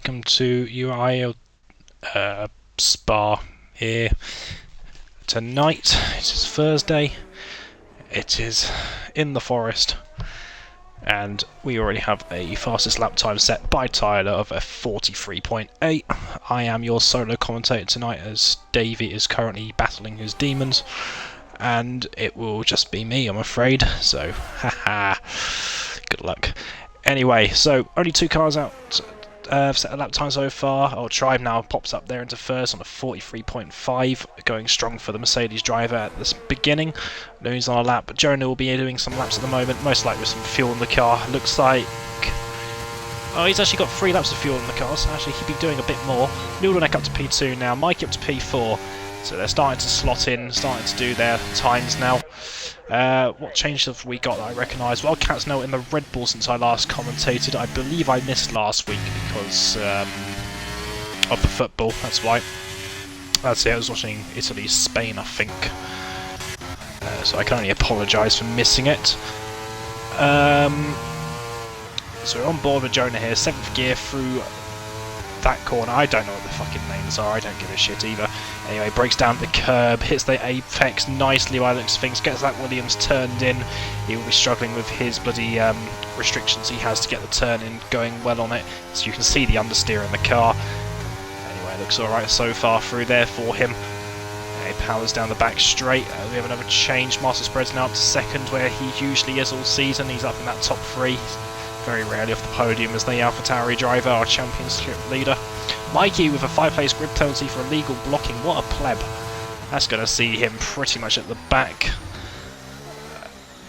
welcome to UIRL Spa here tonight. It is Thursday, it is in the forest, and we already have a fastest lap time set by Tyler of a 43.8. I am your solo commentator tonight as Davey is currently battling his demons, and it will just be me, I'm afraid, so haha, good luck. Anyway, so only 2 cars out. I've set a lap time so far. Tribe now pops up there into first on a 43.5, going strong for the Mercedes driver at the beginning. Looney's on a lap, but Jonah will be doing some laps at the moment, most likely with some fuel in the car. Looks like... oh, he's actually got 3 laps of fuel in the car, so actually he'd be doing a bit more. Noodleneck up to P2 now, Mikey up to P4. So they're starting to slot in, starting to do their times now. What change have we got that I recognise? Wildcat's now in the Red Bull since I last commentated. I believe I missed last week because of the football, that's why. That's it, I was watching Italy-Spain, I think. So I can only apologise for missing it. So we're on board with Jonah here, 7th gear through that corner. I don't know what the fucking names are, I don't give a shit either. Anyway, breaks down the curb, hits the apex nicely by the looks of things, gets that Williams turned in. He will be struggling with his bloody restrictions he has to get the turn in going well on it, so you can see the understeer in the car. Anyway, it looks alright so far through there for him. He powers down the back straight. We have another change. Master Spread's now up to 2nd, where he usually is all season. He's up in that top 3. Very rarely off the podium as the AlphaTauri driver, our championship leader. Mikey with a 5-place grid penalty for illegal blocking. What a pleb. That's going to see him pretty much at the back.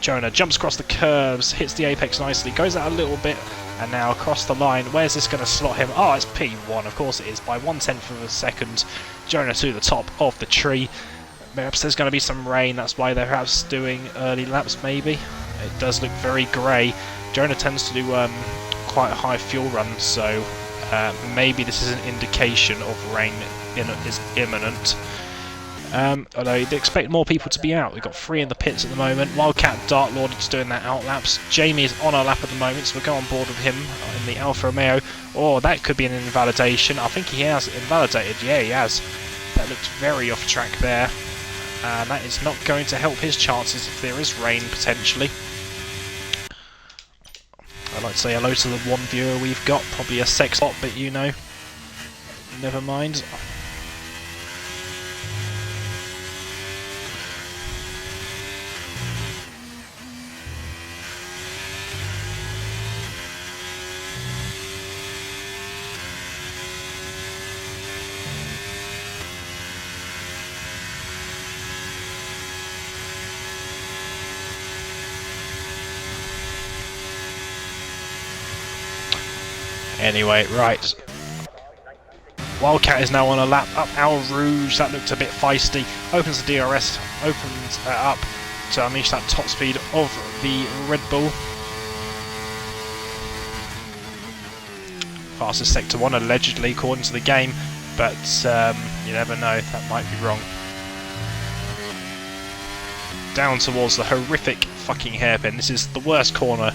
Jonah jumps across the curves, hits the apex nicely, goes out a little bit, and now across the line. Where's this going to slot him? Oh, it's P1, of course it is, by 1/10 of a second. Jonah to the top of the tree. Perhaps there's going to be some rain, that's why they're perhaps doing early laps maybe. It does look very grey. Jonah tends to do quite a high fuel run, so maybe this is an indication of rain is imminent. Although you'd expect more people to be out. We've got 3 in the pits at the moment. Wildcat Dark Lord is doing that out laps. Jamie is on our lap at the moment, so we'll go on board with him in the Alfa Romeo. Oh, that could be an invalidation. I think he has invalidated. Yeah, he has. That looked very off track there. And that is not going to help his chances if there is rain potentially. I'd like to say hello to the one viewer we've got, probably a sex bot, but you know, never mind. Anyway, right. Wildcat is now on a lap up Al Rouge. That looked a bit feisty. Opens the DRS, opens up to unleash that top speed of the Red Bull. Fastest Sector 1 allegedly according to the game, but you never know, that might be wrong. Down towards the horrific fucking hairpin. This is the worst corner.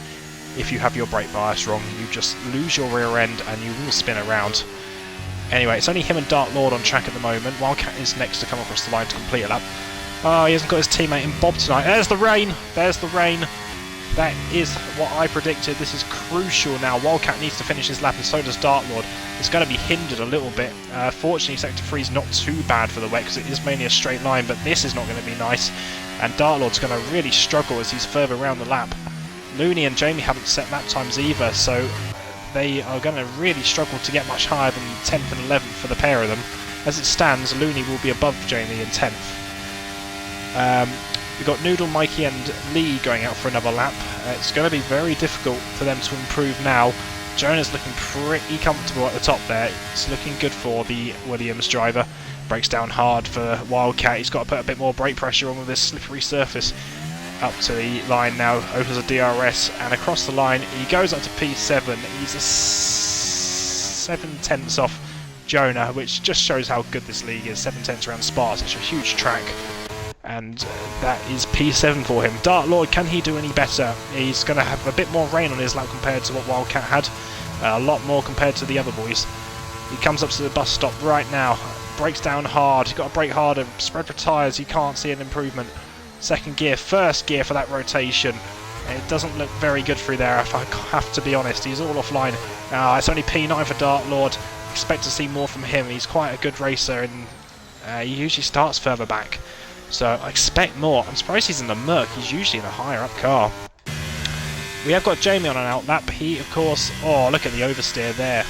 If you have your brake bias wrong, you just lose your rear end and you will spin around. Anyway, it's only him and Dark Lord on track at the moment. Wildcat is next to come across the line to complete a lap. Oh, he hasn't got his teammate in Bob tonight. There's the rain! There's the rain! That is what I predicted. This is crucial now. Wildcat needs to finish his lap and so does Dark Lord. It's going to be hindered a little bit. Fortunately, Sector 3 is not too bad for the wet because it is mainly a straight line, but this is not going to be nice. And Dark Lord's going to really struggle as he's further around the lap. Looney and Jamie haven't set lap times either, so they are going to really struggle to get much higher than 10th and 11th for the pair of them. As it stands, Looney will be above Jamie in 10th. We've got Noodle, Mikey and Lee going out for another lap. It's going to be very difficult for them to improve now. Jonah's looking pretty comfortable at the top there. It's looking good for the Williams driver. Breaks down hard for Wildcat. He's got to put a bit more brake pressure on with this slippery surface. Up to the line now, opens a DRS, and across the line he goes up to P7. He's a 7/10 off Jonah, which just shows how good this league is. 7/10 around Spa, such a huge track, and that is P7 for him. Dark Lord, can he do any better? He's going to have a bit more rain on his lap compared to what Wildcat had, a lot more compared to the other boys. He comes up to the bus stop right now. Brakes down hard. He's got to brake harder. Spread for tyres. You can't see an improvement. Second gear, first gear for that rotation. It doesn't look very good through there, if I have to be honest. He's all offline. It's only P9 for Dart Lord. Expect to see more from him. He's quite a good racer, and he usually starts further back. So I expect more. I'm surprised he's in the Merc. He's usually in a higher up car. We have got Jamie on an outlap. He, of course... Oh, look at the oversteer there.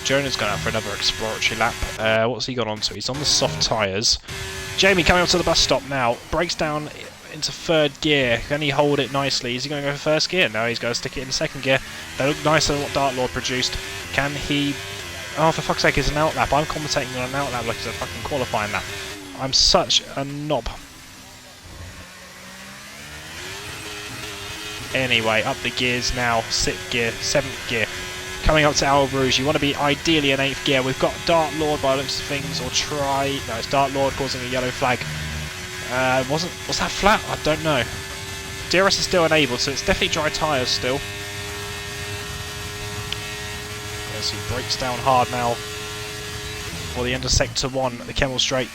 Jonah's gone out for another exploratory lap. What's he gone on to? He's on the soft tyres. Jamie coming up to the bus stop now. Brakes down into third gear. Can he hold it nicely? Is he going to go for first gear? No, he's going to stick it in second gear. They look nicer than what Dart Lord produced. Can he... Oh, for fuck's sake, it's an outlap. I'm commentating on an outlap like it's a fucking qualifying lap. I'm such a knob. Anyway, up the gears now. 6th gear, 7th gear. Coming up to Al Rouge, you want to be ideally in 8th gear. We've got Dart Lord by the looks of things, or try... No, it's Dart Lord causing a yellow flag. Was that flat? I don't know. DRS is still enabled, so it's definitely dry tyres still. As he brakes down hard now for the end of Sector 1 at the Kemmel Straight.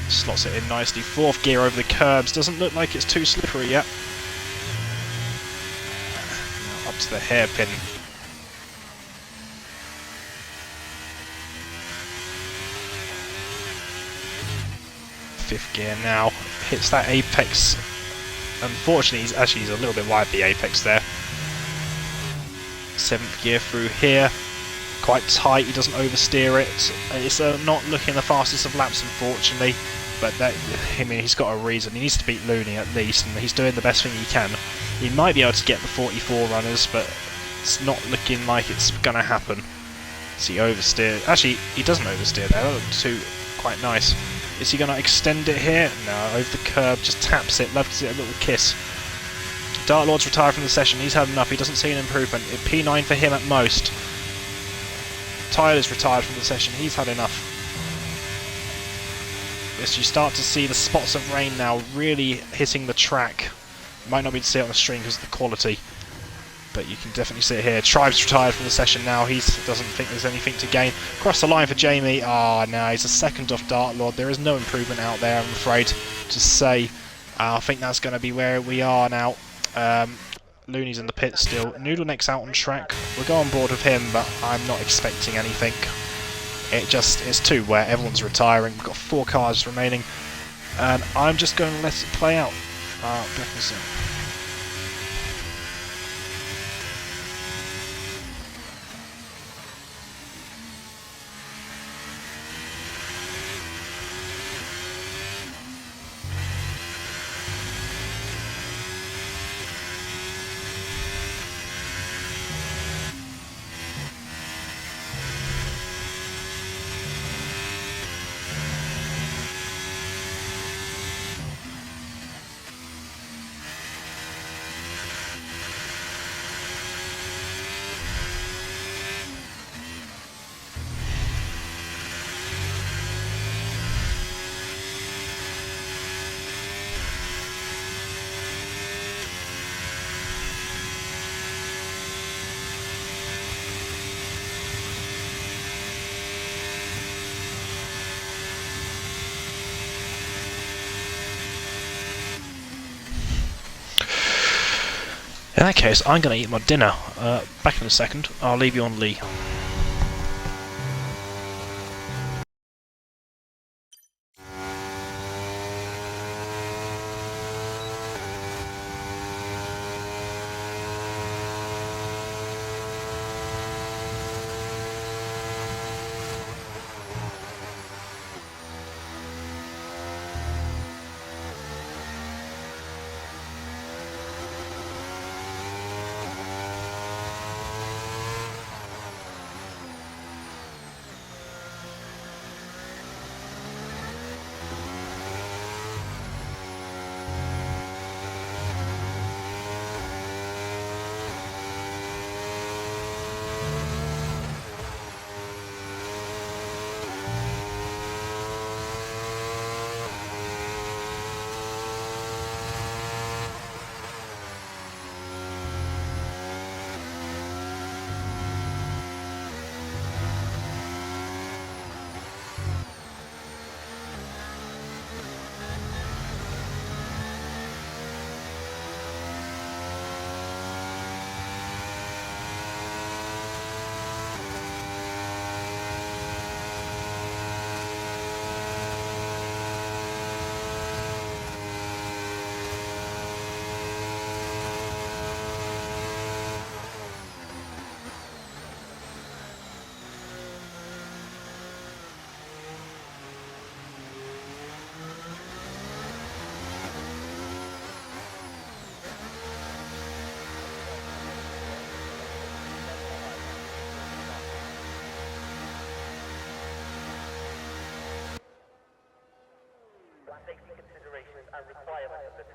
Slots it in nicely. 4th gear over the curbs. Doesn't look like it's too slippery yet. Now up to the hairpin. 5th gear now, hits that apex. Unfortunately, he's a little bit wide the apex there. 7th gear through here, quite tight. He doesn't oversteer it. It's not looking the fastest of laps, unfortunately. But that, I mean, he's got a reason. He needs to beat Looney at least, and he's doing the best thing he can. He might be able to get the 44 runners, but it's not looking like it's gonna happen. So he oversteered. Actually, he doesn't oversteer there. That looked too quite nice. Is he going to extend it here? No, over the curb, just taps it, loves it a little kiss. Dart Lord's retired from the session, he's had enough, he doesn't see an improvement. P9 for him at most. Tyler's retired from the session, he's had enough. Yes, you start to see the spots of rain now really hitting the track. You might not be able to see it on the stream because of the quality, but you can definitely see it here. Tribe's retired from the session now. He doesn't think there's anything to gain. Across the line for Jamie. No, he's a second off Dart Lord. There is no improvement out there, I'm afraid to say. I think that's going to be where we are now. Looney's in the pit still. Noodle Neck's out on track. We'll go on board with him, but I'm not expecting anything. It's too wet. Everyone's retiring. We've got 4 cars remaining, and I'm just going to let it play out. Beckinson. In that case, I'm going to eat my dinner. Back in a second. I'll leave you on Lee.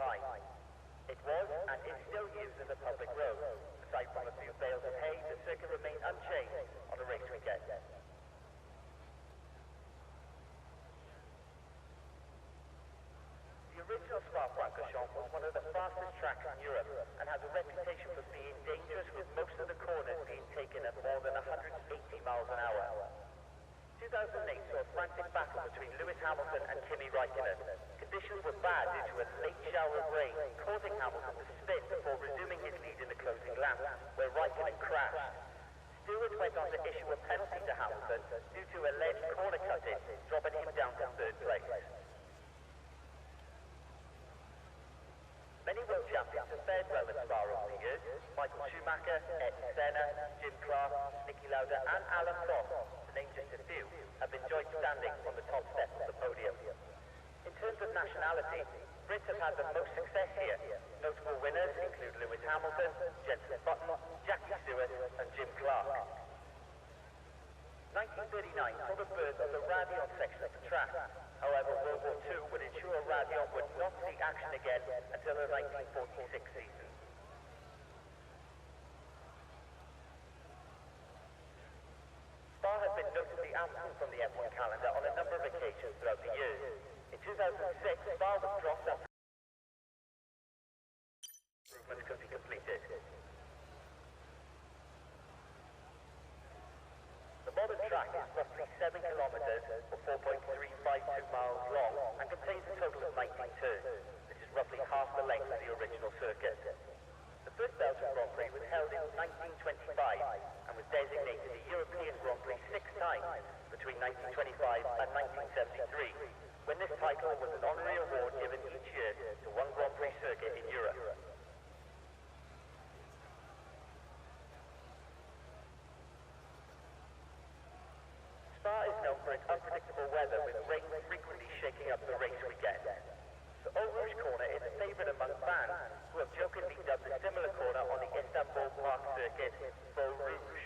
time. It was and is still used as a public road. Aside from a few bales of hay, the circuit remained unchanged on a race weekend. The original Spa-Francorchamps was one of the fastest tracks in Europe and has a reputation for being dangerous, with most of the corners being taken at more than 180 miles an hour. 2008 saw a frantic battle between Lewis Hamilton and Kimi Raikkonen. Conditions were bad due to a late shower of rain, causing Hamilton to spin before resuming his lead in the closing lap, where Raikkonen crashed. Stewards went on to issue a penalty to Hamilton due to alleged corner cutting, dropping him down to third place. Many world champions have fared well at Spa over the years. Michael Schumacher, Senna, Jim Clark, Niki Lauda and Alan Prost, to name just a few, have enjoyed standing on the top step of the podium. In terms of nationality, Brits have had the most success here. Notable winners include Lewis Hamilton, Jenson Button, Jackie Stewart and Jim Clark. 1939 saw the birth of the Radion section of the track. However, World War II would ensure Radion would not see action again until the 1946 season. Spa has been notably absent from the F1 calendar on a number of occasions throughout the years. In 2006, Spa was dropped after improvements could be completed. The modern track is roughly 7 kilometers or 4.352 miles long and contains a total of 19 turns, which is roughly half the length of the original circuit. The first Belgian Grand Prix was held in 1925 and was designated a European Grand Prix 6 times between 1925 and 1973, when this title was an honorary award given each year to one Grand Prix circuit in Europe. Spa is known for its unpredictable weather, with rain frequently shaking up the race weekend. The Eau Rouge corner is a favourite among fans, who have jokingly dubbed a similar corner on the Istanbul Park circuit Beau Rouge.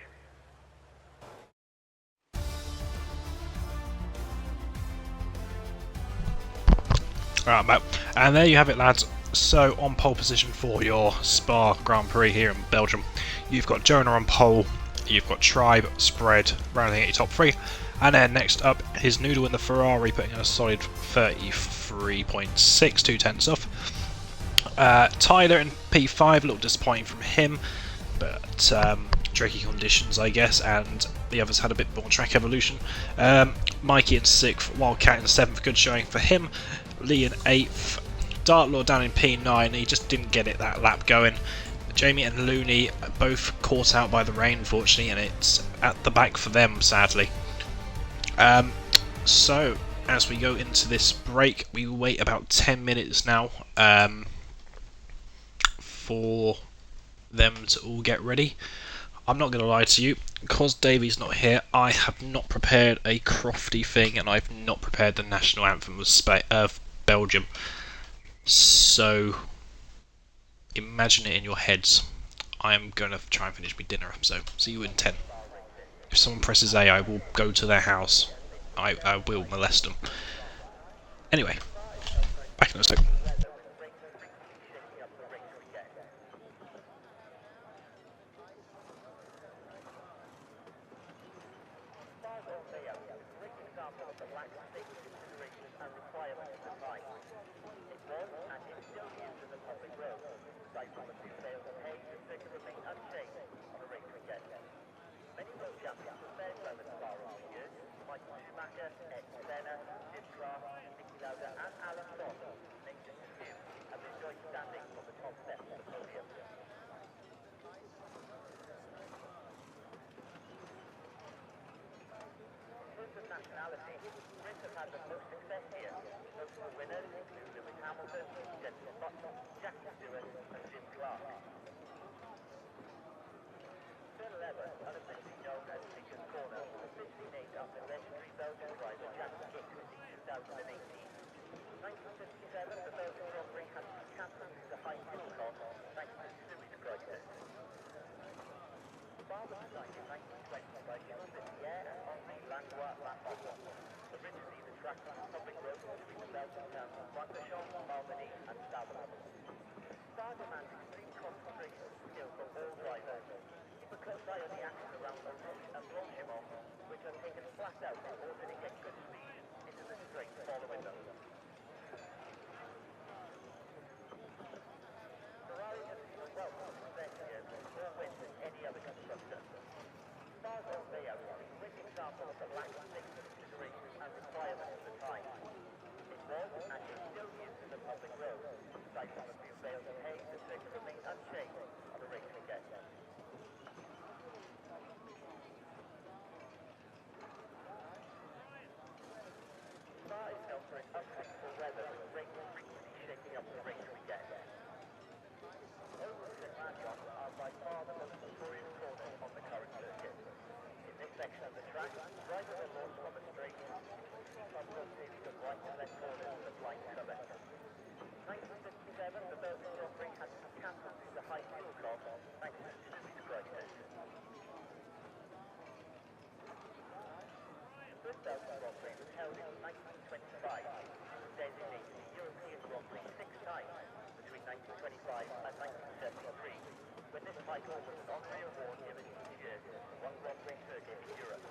Alright, Matt. And there you have it, lads. So, on pole position for your Spa Grand Prix here in Belgium, you've got Jonah on pole, you've got Tribe, Spread, rounding out your top three, and then next up is Noodle in the Ferrari, putting in a solid 33.6, 2/10 off. Tyler in P5, a little disappointing from him, but tricky conditions, I guess, and the others had a bit more track evolution. Mikey in 6th, Wildcat in 7th, good showing for him. Lee in 8th, Dartlaw down in P9, he just didn't get it that lap going. Jamie and Looney both caught out by the rain, unfortunately, and it's at the back for them, sadly. So, as we go into this break, we will wait about 10 minutes now for them to all get ready. I'm not going to lie to you, because Davey's not here, I have not prepared a crofty thing, and I've not prepared the national anthem of Belgium. So, imagine it in your heads. I am going to try and finish my dinner, so see you in 10. If someone presses A, I will go to their house. I will molest them. Anyway, back in a second. Many world champions have fared well at Spa over the years. Michael Schumacher, Senna, Jim Clark, Niki Lauda and Alan Prost, to name just a few, have enjoyed standing on the top step of the podium. In terms of nationality, Brits have had the most success here. Notable winners include Lewis Hamilton, Jenson Button, Jackie Stewart and Jim Clark. Turn 11, unofficially known as Lincoln Corner, was officially named after legendary Belgian driver Jackie Hicks in 2018. In 1957, the Belgian Grand Prix had to be cancelled due to high fuel costs thanks to the sewage crisis. Spa was designed in 1920 by Jules Villiers and Henri Langlois-Lafont. Originally, the track was a public road between the Belgian towns of Francorchamps, Malmedy and Stavelot. Spa demands extreme concentration and skill from all drivers. Keep a close eye on the action around Orange and Blanchimont, which are taken flat out in order to get good speed into the straight following them. Ferrari has seen a wealth of success here with more wins than any other constructor. Spa's own layout is a great example of the lack of safety considerations and requirements at the time. It was, and is still used as a public road. Aside from a few bales of hay, the circuit remains unchanged on a race weekend. Spa is known for its unpredictable weather, with rain frequently shaking up the race weekend. Oval and Marion are by far the most notorious corners on the current circuit. In this section of the track, drivers are launched from a straight into a steep series of right and left corners with a blind cover. 1957, the Belgian Grand Prix had to be cancelled due to high fuel costs thanks to the Suez crisis. The first Belgian Grand Prix was held in 1925. It was designated the European Grand Prix 6 times between 1925 and 1973, when this title was an honorary award given each year to one Grand Prix circuit in Europe.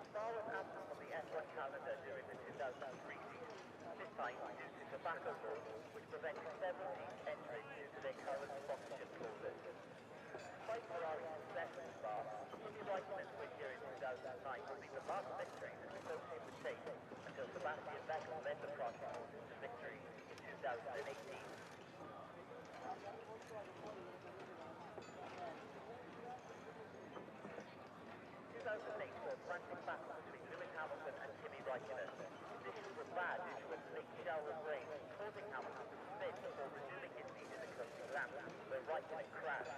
Spa was absent from the F1 calendar during the 2003 season, this time due to tobacco laws, which prevented several teams entering due to their current sponsorship clauses. Despite Ferrari's success in Spa, Kimi Raikkonen's win here in 2009 would be the last victory that the associate would take until Sebastian Vettel led the Prati Motors to victory in 2018. 2008 saw a frantic battle between Lewis Hamilton and Kimi Raikkonen. Conditions were bad due to a late shower of rain, causing Hamilton to spin before resuming his lead in the closing lap, where Raikkonen crashed.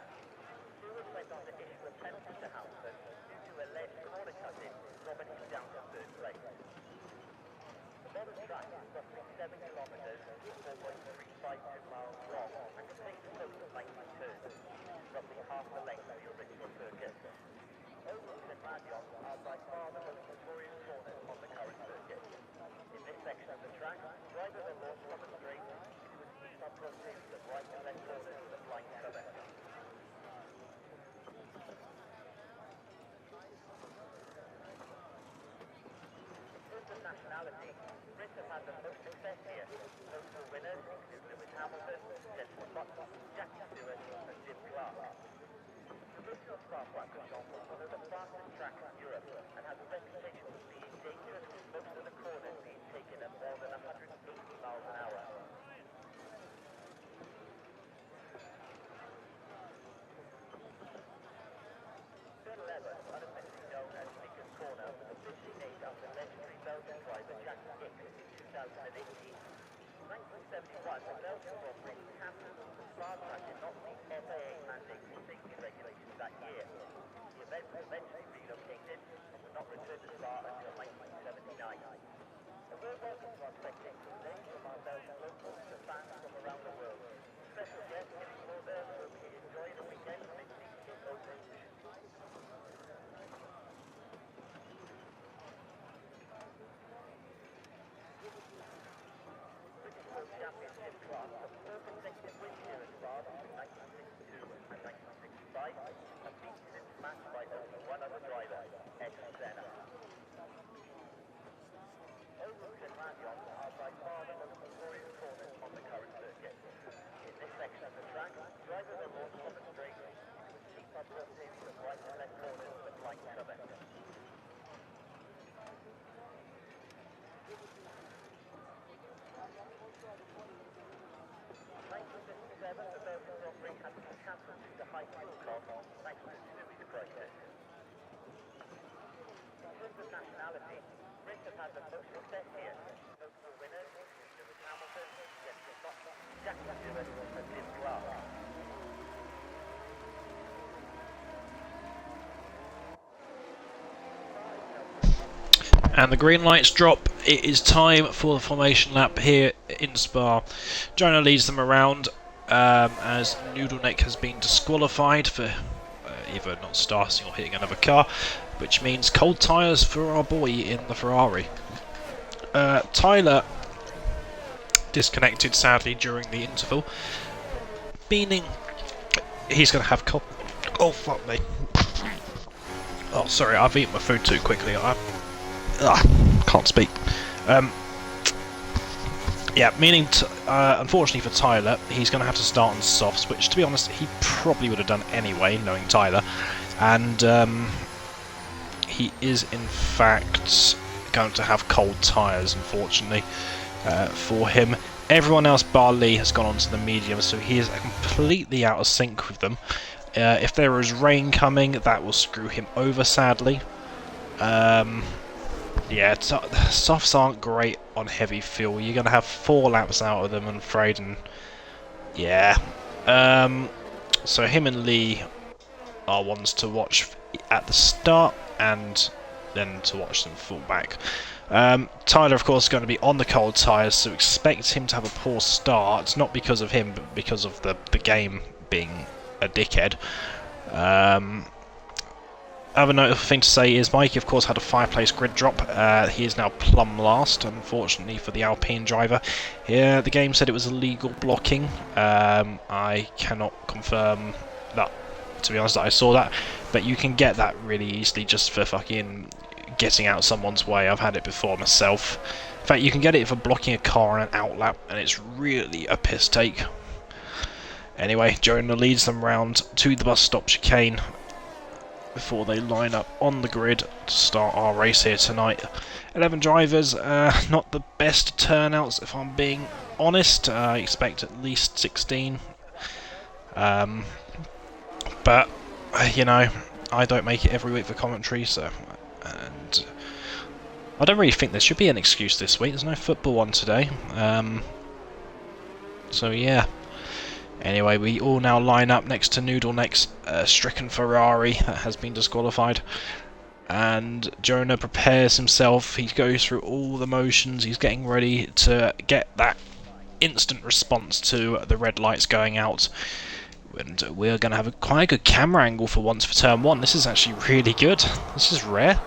Stewards went on to issue a penalty to Hamilton due to alleged corner cutting, dropping him down to third place. The modern track is roughly 7 kilometres, 4.352 miles long, and contains a total of 19 turns, roughly half the length of the original circuit. Ovals and Marion are by far the most notorious corners on the current circuit. In this section of the track, drivers are launched from a straight into a steep uphill series of right and left corners with a blind cover. In terms of nationality, Brits have had the most success here. Notable winners include Lewis Hamilton, Jenson Button, Jackie Stewart and Jim Clark. The original Spa-Francorchamps was one of the fastest tracks in Europe and has a reputation for being dangerous, with most of the corners being taken at more than 180 miles an hour. Turn 11, unofficially known as Sneakers Corner, was officially named after legendary Belgian driver Jackie Hicks in 2018. In 1971, the Belgian Grand Prix was cancelled because the Spa track did not meet FAA mandated safety regulations that year. The event was eventually relocated and would not return to Spa until 1979. A warm welcome to our spectators today from our Belgian locals to fans from around the world. Special guest Kenny Lauder will be enjoying the weekend from his seat in Eau Rouge. British World Champion Jim Clark took 4 consecutive wins here at Spa between 1962 and 1965 and beaten in this match by only one other driver, Ayrton Senna. Ovals and Marion are by far the most notorious corners on the current circuit. In this section of the track, drivers are launched from a straight into a steep uphill series of right and left corners with a blind cover. 1957, the Belgian Grand Prix had to be cancelled due to high fuel costs thanks to the Suez crisis. In terms of nationality, Brits have had the most success here. Notable winners include Lewis Hamilton, Jenson Button, Jackie Stewart and Jim Clark. And the green lights drop. It is time for the formation lap here in Spa. Jonah leads them around as Noodleneck has been disqualified for either not starting or hitting another car. which means cold tyres for our boy in the Ferrari. Tyler disconnected sadly during the interval, meaning he's going to have cold. Oh fuck me! Oh sorry, I've eaten my food too quickly. Can't speak. Yeah, meaning unfortunately for Tyler, he's going to have to start on softs, which to be honest he probably would have done anyway, knowing Tyler. And he is in fact going to have cold tyres, unfortunately, for him. Everyone else bar Lee has gone on to the medium, so he is completely out of sync with them. If there is rain coming, that will screw him over, sadly. Yeah, softs aren't great on heavy fuel. You're going to have 4 laps out of them, I'm afraid, and yeah. So him and Lee are ones to watch at the start, and then to watch them fall back. Tyler, of course, is going to be on the cold tyres, so expect him to have a poor start. Not because of him, but because of the game being a dickhead. Other notable thing to say is Mikey, of course, had a 5-place grid drop. He is now plumb last, unfortunately, for the Alpine driver. Yeah, the game said it was illegal blocking. I cannot confirm that, to be honest, that I saw that. But you can get that really easily just for fucking getting out someone's way. I've had it before myself. In fact, you can get it for blocking a car on an outlap, and it's really a piss take. Anyway, Jonah leads them round to the bus stop chicane before they line up on the grid to start our race here tonight. 11 drivers, not the best turnouts if I'm being honest. I expect at least 16. But, you know, I don't make it every week for commentary, so... And I don't really think there should be an excuse this week. There's no football on today. So, yeah. Anyway, we all now line up next to Noodle Neck's stricken Ferrari that has been disqualified. And Jonah prepares himself. He goes through all the motions. He's getting ready to get that instant response to the red lights going out. And we're going to have quite a good camera angle for once for turn 1. This is actually really good. This is rare.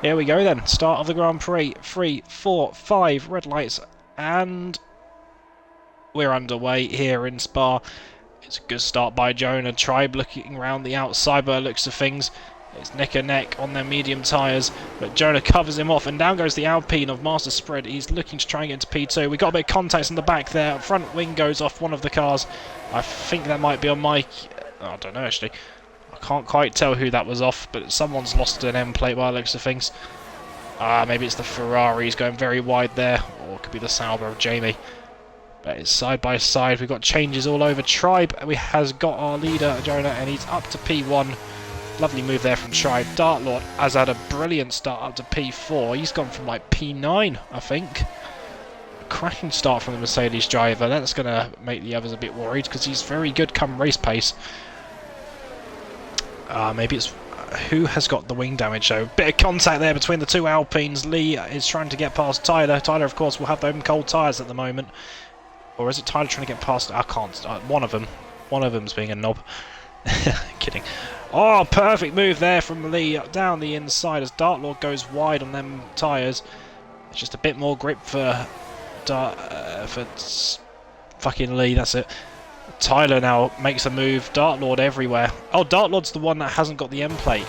Here we go then. Start of the Grand Prix. 3, 4, 5 red lights. And... we're underway here in Spa. It's a good start by Jonah. Tribe looking around the outside by the looks of things. It's neck and neck on their medium tyres, but Jonah covers him off, and down goes the Alpine of Master Spread. He's looking to try and get into P2. We got a bit of contact in the back there. Front wing goes off one of the cars. I think that might be on Mike. I don't know actually. I can't quite tell who that was off, but someone's lost an M plate by the looks of things. Maybe it's the Ferrari. He's going very wide there, or it could be the Sauber of Jamie. But it's side by side. We've got changes all over. Tribe has got our leader, Jonah, and he's up to P1. Lovely move there from Tribe. Dartlord has had a brilliant start up to P4. He's gone from like P9, I think. A cracking start from the Mercedes driver. That's going to make the others a bit worried because he's very good come race pace. Maybe it's... who has got the wing damage though? Bit of contact there between the two Alpines. Lee is trying to get past Tyler. Tyler, of course, will have them cold tyres at the moment. Or is it Tyler trying to get past... I can't... one of them. One of them's being a knob. Kidding. Oh, perfect move there from Lee down the inside as Dartlord goes wide on them tyres. It's just a bit more grip for fucking Lee, that's it. Tyler now makes a move. Dartlord everywhere. Oh, Dartlord's the one that hasn't got the M plate.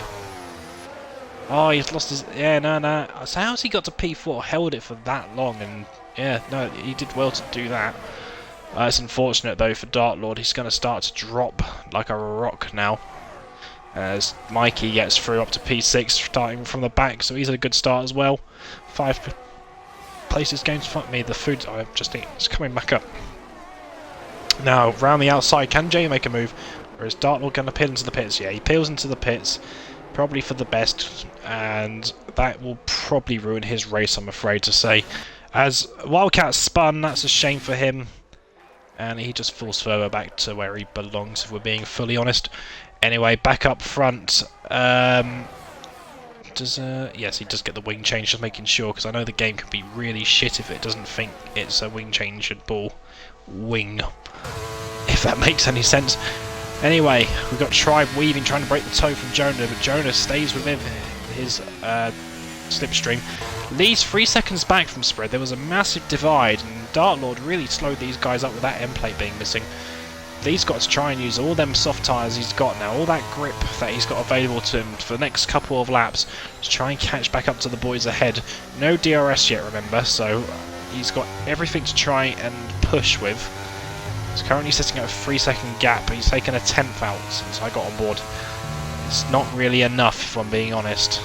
Oh, he's lost his... yeah, no. So how's he got to P4? Held it for that long, and yeah, no, he did well to do that. It's unfortunate though for Dartlord. He's going to start to drop like a rock now. As Mikey gets through up to P6, starting from the back, so he's at a good start as well. 5 places gains. Fuck me, the food I've just eaten is coming back up. Now, round the outside, can Jay make a move? Or is Dartlord going to peel into the pits? Yeah, he peels into the pits, probably for the best, and that will probably ruin his race, I'm afraid to say. As Wildcat spun, that's a shame for him, and he just falls further back to where he belongs, if we're being fully honest. Anyway, back up front. Yes, he does get the wing change, just making sure, because I know the game can be really shit if it doesn't think it's a wing changeable wing, if that makes any sense. Anyway, we've got Tribe weaving, trying to break the toe from Jonah, but Jonah stays with him. his slipstream. Lee's 3 seconds back from spread. There was a massive divide, and Dartlord really slowed these guys up with that end plate being missing. Lee's got to try and use all them soft tyres he's got now, all that grip that he's got available to him for the next couple of laps to try and catch back up to the boys ahead. No DRS yet, remember, so he's got everything to try and push with. He's currently sitting at a 3-second gap, but he's taken a 10th out since I got on board. It's not really enough, if I'm being honest.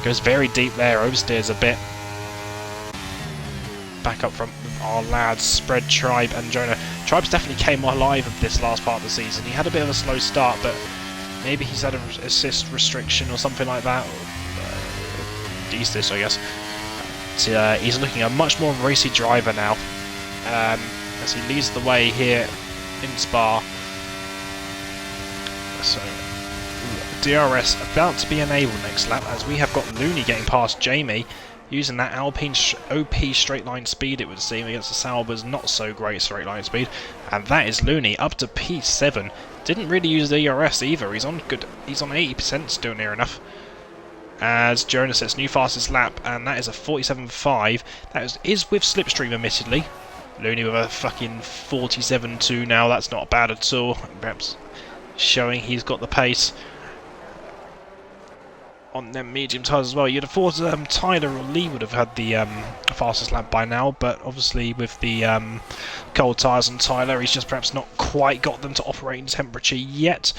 Goes very deep there, oversteers a bit. Back up from our lads, Spread, Tribe and Jonah. Tribe's definitely came alive of this last part of the season. He had a bit of a slow start, but maybe he's had an assist restriction or something like that. Desist, I guess. But, he's looking a much more racy driver now, as he leads the way here in Spa. So, DRS about to be enabled next lap, as we have got Looney getting past Jamie, using that Alpine OP straight line speed, it would seem, against the Sauber's not so great straight line speed. And that is Looney up to P7. Didn't really use the DRS either. He's on 80%, still near enough. As Jonah sets new fastest lap, and that is a 47.5. That is with slipstream, admittedly. Looney with a fucking 47.2 now. That's not bad at all. Perhaps showing he's got the pace on them medium tyres as well. You'd have thought Tyler or Lee would have had the fastest lap by now, but obviously with the cold tyres on Tyler, he's just perhaps not quite got them to operating temperature yet.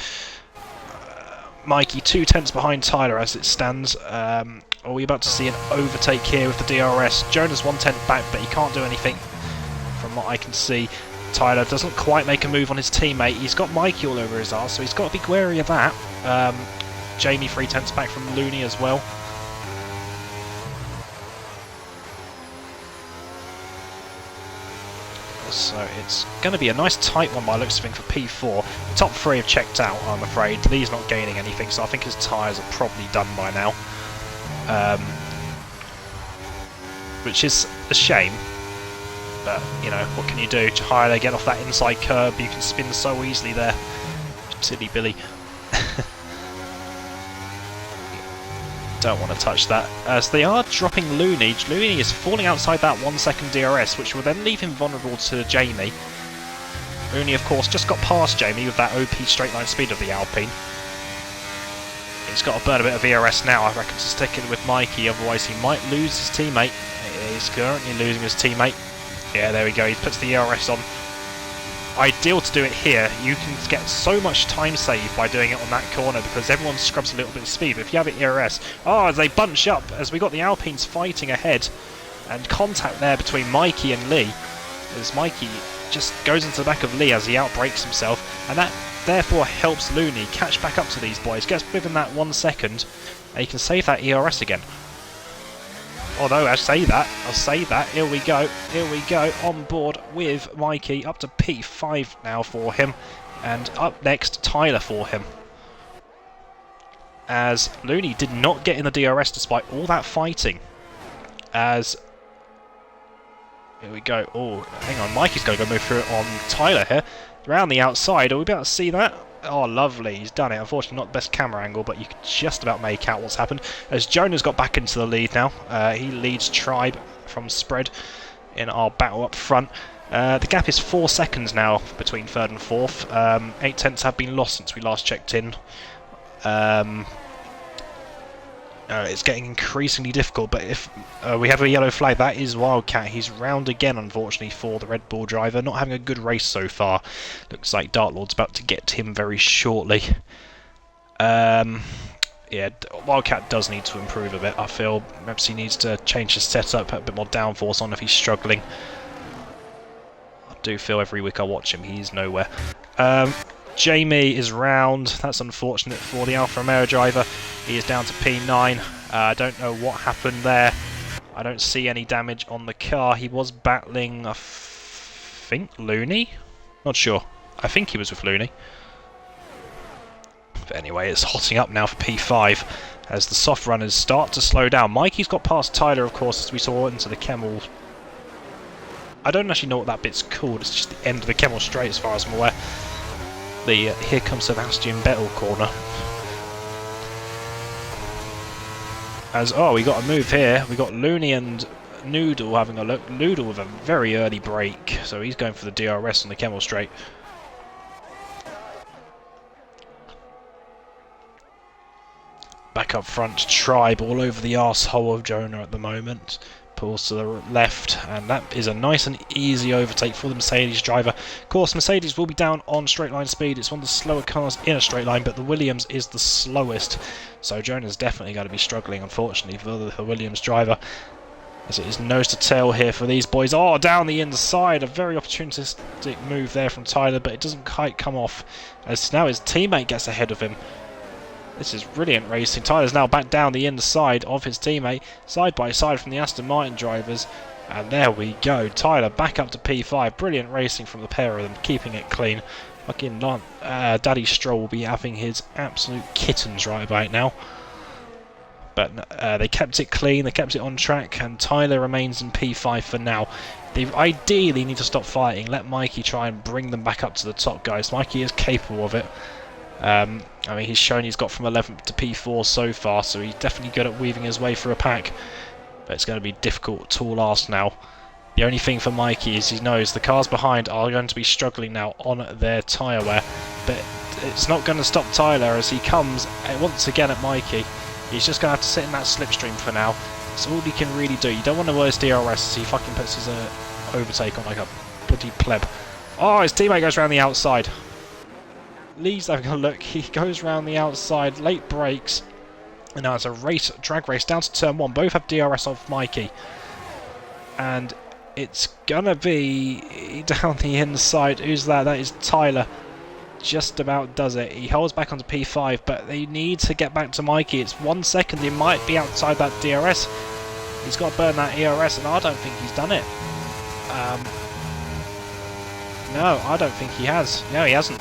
Mikey 2 tenths behind Tyler as it stands. Are we about to see an overtake here with the DRS? Jonah's 1 tenth back, but he can't do anything from what I can see. Tyler doesn't quite make a move on his teammate. He's got Mikey all over his arse, so he's got to be wary of that. Jamie 3 tenths back from Looney as well. So it's going to be a nice tight one by looks of things for P4. Top 3 have checked out, I'm afraid. Lee's not gaining anything, so I think his tyres are probably done by now. Which is a shame. But, you know, what can you do? Higher they get off that inside curb, you can spin so easily there. Silly Billy. Don't want to touch that, as they are dropping Looney. Looney is falling outside that 1 second DRS, which will then leave him vulnerable to Jamie. Looney, of course, just got past Jamie with that OP straight line speed of the Alpine. He's got to burn a bit of ERS now, I reckon, to stick in with Mikey, otherwise he might lose his teammate. He's currently losing his teammate. Yeah, there we go, he puts the ERS on. Ideal to do it here. You can get so much time saved by doing it on that corner, because everyone scrubs a little bit of speed. But if you have it ERS, as they bunch up, as we got the Alpines fighting ahead, and contact there between Mikey and Lee, as Mikey just goes into the back of Lee as he outbrakes himself, and that therefore helps Looney catch back up to these boys, gets within that 1 second, and he can save that ERS again. Although, I'll say that, here we go, on board with Mikey, up to P5 now for him, and up next, Tyler for him. As Looney did not get in the DRS despite all that fighting, as, here we go, hang on, Mikey's going to go move through it on Tyler here, around the outside, are we about to see that? Oh, lovely, he's done it. Unfortunately, not the best camera angle, but you can just about make out what's happened. As Jonah's got back into the lead now. He leads Tribe from Spread in our battle up front. The gap is 4 seconds now between 3rd and 4th. 8 tenths have been lost since we last checked in. It's getting increasingly difficult, but if we have a yellow flag, that is Wildcat. He's round again, unfortunately, for the Red Bull driver. Not having a good race so far. Looks like Dartlord's about to get to him very shortly. Yeah, Wildcat does need to improve a bit, I feel. Perhaps he needs to change his setup, put a bit more downforce on if he's struggling. I do feel every week I watch him, he's nowhere. Jamie is round. That's unfortunate for the Alfa Romeo driver. He is down to P9. I don't know what happened there. I don't see any damage on the car. He was battling, I think, Looney? Not sure. I think he was with Looney. But anyway, it's hotting up now for P5 as the soft runners start to slow down. Mikey's got past Tyler, of course, as we saw, into the Kemmel. I don't actually know what that bit's called. It's just the end of the Kemmel straight, as far as I'm aware. The Here Comes Sebastian Vettel corner. As we got a move here. We got Looney and Noodle having a look. Noodle with a very early break, so he's going for the DRS on the Kemmel straight. Back up front, Tribe all over the arsehole of Jonah at the moment. Pulls to the left, and that is a nice and easy overtake for the Mercedes driver. Of course, Mercedes will be down on straight line speed. It's one of the slower cars in a straight line, but the Williams is the slowest. So Jonah's definitely going to be struggling, unfortunately, for the Williams driver. As it is nose to tail here for these boys. Oh, down the inside. A very opportunistic move there from Tyler, but it doesn't quite come off. As now his teammate gets ahead of him. This is brilliant racing. Tyler's now back down the inside of his teammate, side by side from the Aston Martin drivers. And there we go. Tyler back up to P5. Brilliant racing from the pair of them, keeping it clean. Fucking Daddy Stroll will be having his absolute kittens right about now. But they kept it clean, they kept it on track, and Tyler remains in P5 for now. They ideally need to stop fighting, let Mikey try and bring them back up to the top, guys. Mikey is capable of it. I mean, he's shown he's got from 11th to P4 so far, so he's definitely good at weaving his way through a pack. But it's going to be difficult, tall ask now. The only thing for Mikey is he knows the cars behind are going to be struggling now on their tyre wear. But it's not going to stop Tyler as he comes once again at Mikey. He's just going to have to sit in that slipstream for now. That's all he can really do. You don't want to worse DRS as he fucking puts his overtake on like a bloody pleb. Oh, his teammate goes around the outside. Lee's having a look. He goes around the outside, late brakes. And now it's a drag race down to turn 1. Both have DRS off Mikey. And it's going to be down the inside. Who's that? That is Tyler. Just about does it. He holds back onto P5, but they need to get back to Mikey. It's 1 second. He might be outside that DRS. He's got to burn that ERS, and I don't think he's done it. No, I don't think he has. No, he hasn't.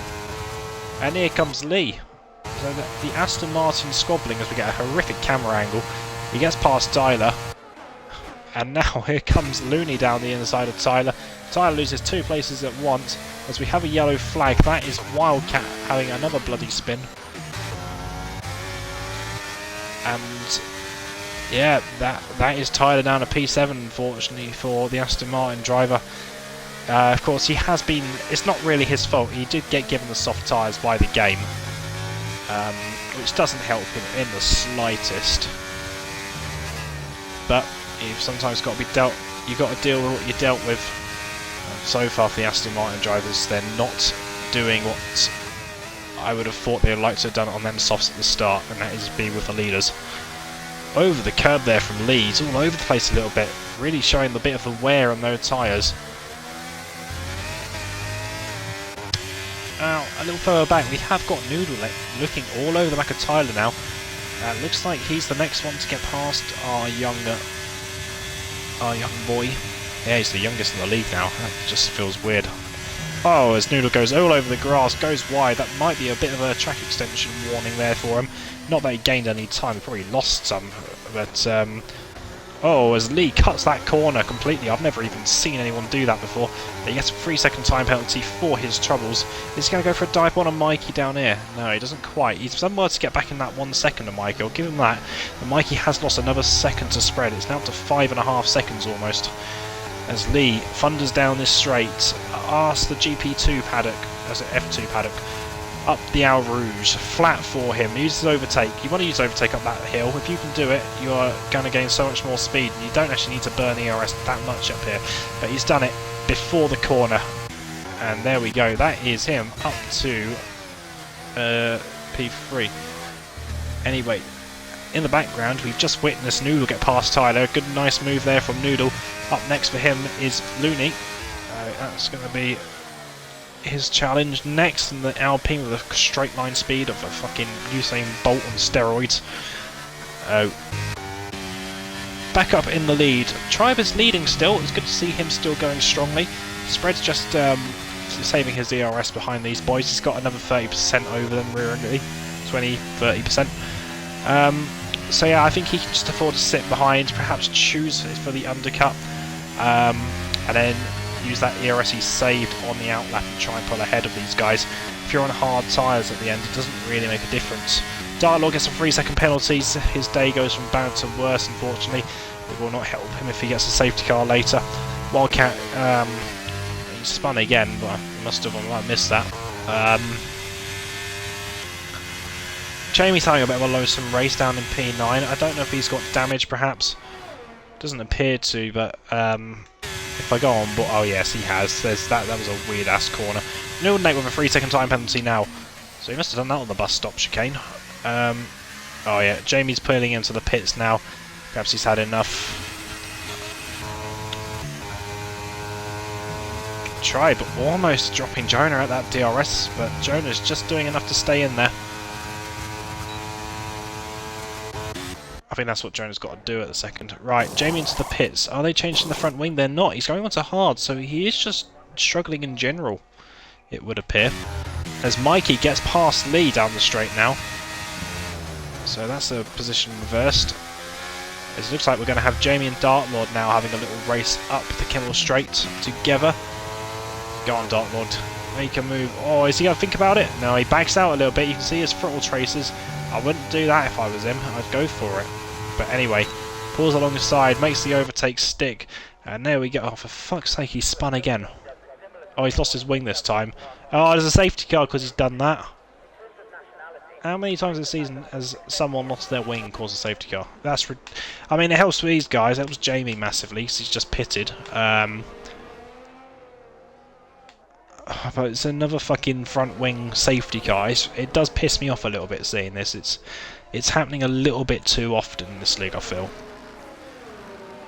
And here comes Lee. So the Aston Martin squabbling as we get a horrific camera angle. He gets past Tyler. And now here comes Looney down the inside of Tyler. Tyler loses 2 places at once as we have a yellow flag. That is Wildcat having another bloody spin. And yeah, that is Tyler down to P7, unfortunately, for the Aston Martin driver. Of course, he has been... It's not really his fault. He did get given the soft tyres by the game, which doesn't help him in the slightest. But you've sometimes got to be dealt... You've got to deal with what you're dealt with. So far for the Aston Martin drivers, they're not doing what I would have thought they would like to have done on them softs at the start, and that is be with the leaders. Over the curb there from Lee, he's all over the place a little bit, really showing the bit of the wear on those tyres. Now, a little further back, we have got Noodle looking all over the back of Tyler now. Looks like he's the next one to get past our young boy. Yeah, he's the youngest in the league now. That just feels weird. Oh, as Noodle goes all over the grass, goes wide. That might be a bit of a track extension warning there for him. Not that he gained any time, he probably lost some. But, oh, as Lee cuts that corner completely. I've never even seen anyone do that before. But he gets a 3-second time penalty for his troubles. Is he going to go for a dive bomb on Mikey down here? No, he doesn't quite. He's done well to get back in that 1 second of Mikey. I'll give him that. But Mikey has lost another second to spread. It's now up to 5.5 seconds almost. As Lee thunders down this straight, ask the GP2 paddock, as an F2 paddock, up the Al Rouge, flat for him. He uses overtake. You want to use overtake up that hill. If you can do it, you are going to gain so much more speed. You don't actually need to burn ERS that much up here, but he's done it before the corner. And there we go. That is him up to P3. Anyway, in the background, we've just witnessed Noodle get past Tyler. Good, nice move there from Noodle. Up next for him is Looney. That's going to be his challenge next in the Alpine with a straight line speed of a fucking Usain Bolt on steroids. Back up in the lead. Tribe is leading still. It's good to see him still going strongly. Spread's just saving his DRS behind these boys. He's got another 30% over them rearly. 20-30%. So yeah, I think he can just afford to sit behind, perhaps choose for the undercut, and then use that ERS he saved on the outlap and try and pull ahead of these guys. If you're on hard tyres at the end, it doesn't really make a difference. Dartlaw gets some 3-second penalties. His day goes from bad to worse, unfortunately. It will not help him if he gets a safety car later. Wildcat, he spun again, but I must have missed that. Jamie's having a bit of a lonesome race down in P9. I don't know if he's got damage, perhaps. Doesn't appear to, but if I go on, but oh yes, he has. There's that. That was a weird ass corner. Nil Nate with a 3-second time penalty now. So he must have done that on the bus stop chicane. Oh yeah, Jamie's pulling into the pits now. Perhaps he's had enough. Try, but almost dropping Jonah at that DRS, but Jonah's just doing enough to stay in there. I think that's what Jonah's got to do at the second. Right, Jamie into the pits. Are they changing the front wing? They're not. He's going on to hard, so he is just struggling in general, it would appear. As Mikey gets past Lee down the straight now. So that's a position reversed. It looks like we're going to have Jamie and Dartlord now having a little race up the Kimmel Straight together. Go on, Dartlord. Make a move. Oh, is he going to think about it? No, he backs out a little bit. You can see his throttle traces. I wouldn't do that if I was him. I'd go for it. But anyway, pulls along the side, makes the overtake stick. And there we go. Oh, for fuck's sake, he spun again. Oh, he's lost his wing this time. Oh, there's a safety car because he's done that. How many times this season has someone lost their wing and caused a safety car? That's... I mean, it helps for these guys. It helps Jamie massively because he's just pitted. But it's another fucking front wing safety car. It does piss me off a little bit seeing this. It's happening a little bit too often in this league, I feel.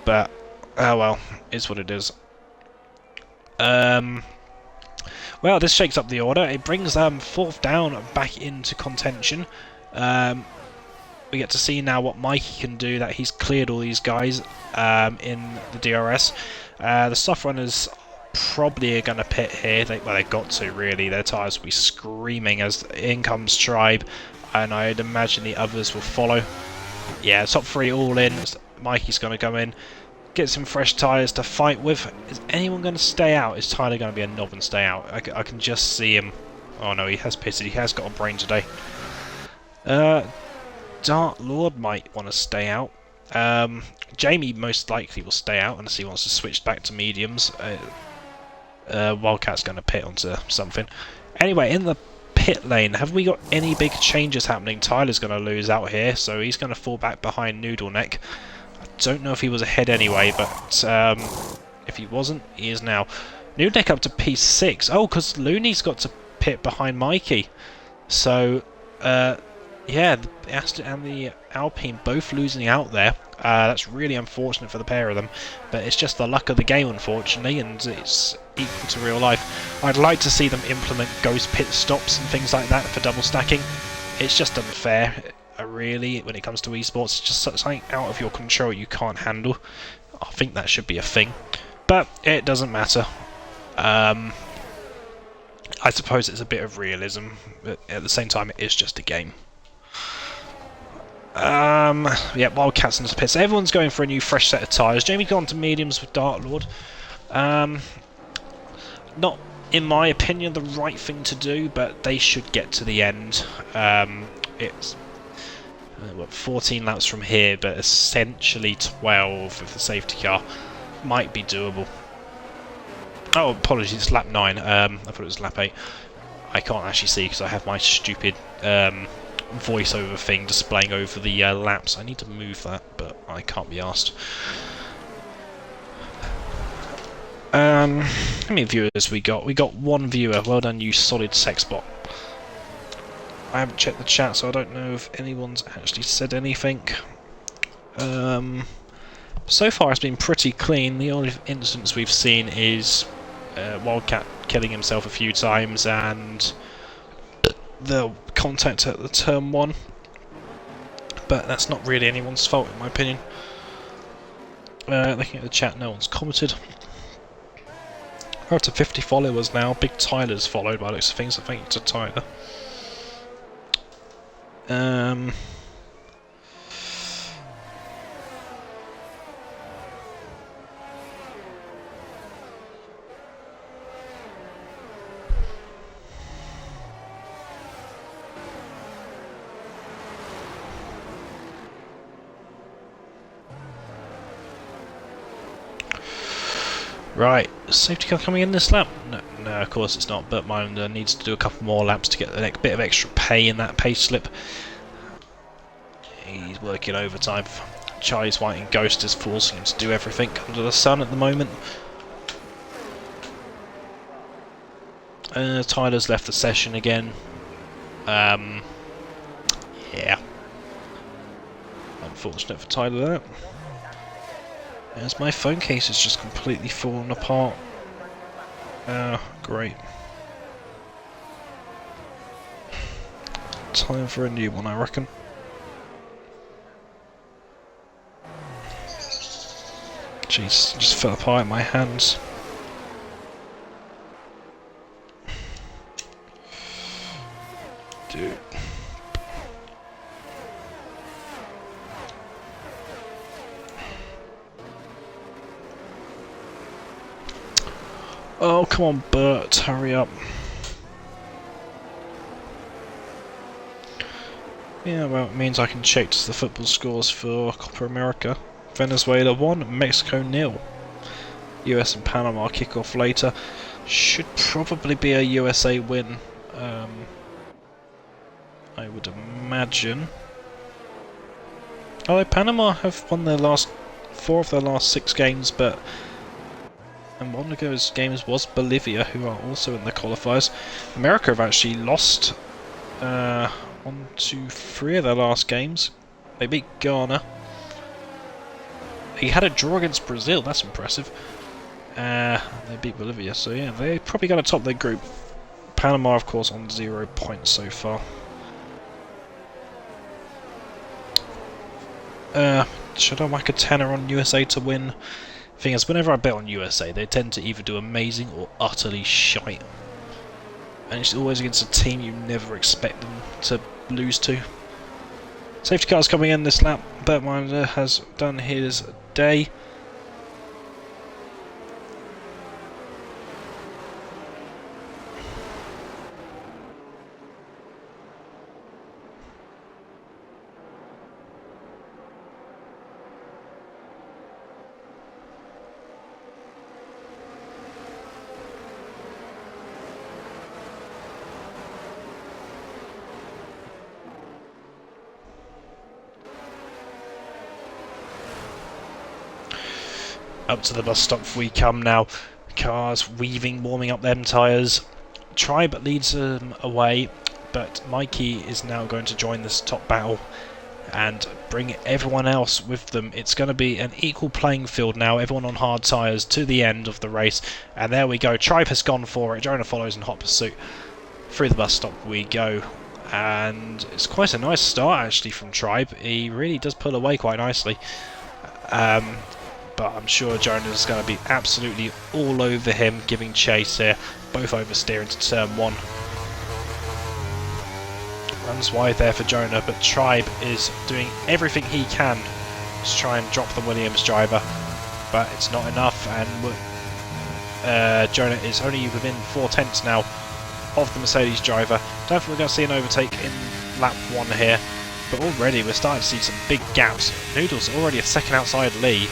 But, oh well, it's what it is. Well, this shakes up the order. It brings fourth down back into contention. We get to see now what Mikey can do, that he's cleared all these guys in the DRS. The soft runners probably are going to pit here. Well, they've got to, really. Their tyres will be screaming as in comes Tribe, and I'd imagine the others will follow. Yeah, top three all in. Mikey's going to go in. Get some fresh tyres to fight with. Is anyone going to stay out? Is Tyler going to be a knob and stay out? I can just see him. Oh no, he has pitted. He has got a brain today. Dart Lord might want to stay out. Jamie most likely will stay out unless he wants to switch back to mediums. Wildcat's going to pit onto something. Anyway, in the pit lane, have we got any big changes happening? Tyler's going to lose out here, so he's going to fall back behind Noodle Neck. Don't know if he was ahead anyway, but if he wasn't, he is now. Noodle Neck up to P6. Oh, because Looney's got to pit behind Mikey. So, yeah, the Aston and the Alpine both losing out there. That's really unfortunate for the pair of them, but it's just the luck of the game, unfortunately, and it's equal to real life. I'd like to see them implement ghost pit stops and things like that for double stacking. It's just unfair. Really, when it comes to esports, it's just something out of your control you can't handle. I think that should be a thing, but it doesn't matter. I suppose it's a bit of realism, but at the same time it is just a game. Yeah, Wildcats into the pits. Everyone's going for a new fresh set of tyres. Jamie gone to mediums with Dartlord. Not, in my opinion, the right thing to do, but they should get to the end. It's 14 laps from here, but essentially 12 with the safety car. Might be doable. Oh, apologies, it's lap 9. I thought it was lap 8. I can't actually see because I have my stupid voiceover thing displaying over the laps. I need to move that, but I can't be asked. How many viewers we got? We got one viewer. Well done, you solid sexbot. I haven't checked the chat, so I don't know if anyone's actually said anything. So far it's been pretty clean. The only instance we've seen is Wildcat killing himself a few times and the contact at the turn 1. But that's not really anyone's fault, in my opinion. Looking at the chat, no one's commented. We're up to 50 followers now. Big Tyler's followed by looks of things, so thank you to Tyler. Right, safety car coming in this lap? No, of course it's not, but mine needs to do a couple more laps to get the next bit of extra pay in that pace slip. He's working overtime. Charlie's White and Ghost is forcing him to do everything under the sun at the moment. Tyler's left the session again. Yeah. Unfortunate for Tyler that. As my phone case has just completely fallen apart. Great. Time for a new one, I reckon. Jeez, just fell apart in my hands. Dude. Oh, come on, Bert, hurry up. Yeah, well, it means I can check the football scores for Copa America. Venezuela 1, Mexico 0. US and Panama kick off later. Should probably be a USA win. I would imagine. Although Panama have won their last 4 of their last 6 games, but and one of those games was Bolivia, who are also in the qualifiers. America have actually lost 1, 2, 3 of their last games. They beat Ghana. He had a draw against Brazil, that's impressive. They beat Bolivia, so yeah, they probably got to top their group. Panama, of course, on 0 points so far. Should I whack a tenner on USA to win? Thing is, whenever I bet on USA, they tend to either do amazing or utterly shite. And it's always against a team you never expect them to lose to. Safety car's coming in this lap. Bertminder has done his day. Up to the bus stop we come now. Cars weaving, warming up them tyres. Tribe leads them away, but Mikey is now going to join this top battle and bring everyone else with them. It's going to be an equal playing field now, everyone on hard tyres to the end of the race. And there we go, Tribe has gone for it, Jonah follows in hot pursuit. Through the bus stop we go. And it's quite a nice start actually from Tribe. He really does pull away quite nicely. But I'm sure Jonah's going to be absolutely all over him, giving chase here. Both oversteer into turn 1. Runs wide there for Jonah, but Tribe is doing everything he can to try and drop the Williams driver. But it's not enough, and Jonah is only within 4 tenths now of the Mercedes driver. Don't think we're going to see an overtake in lap 1 here, but already we're starting to see some big gaps. Noodle's already a second outside Lee.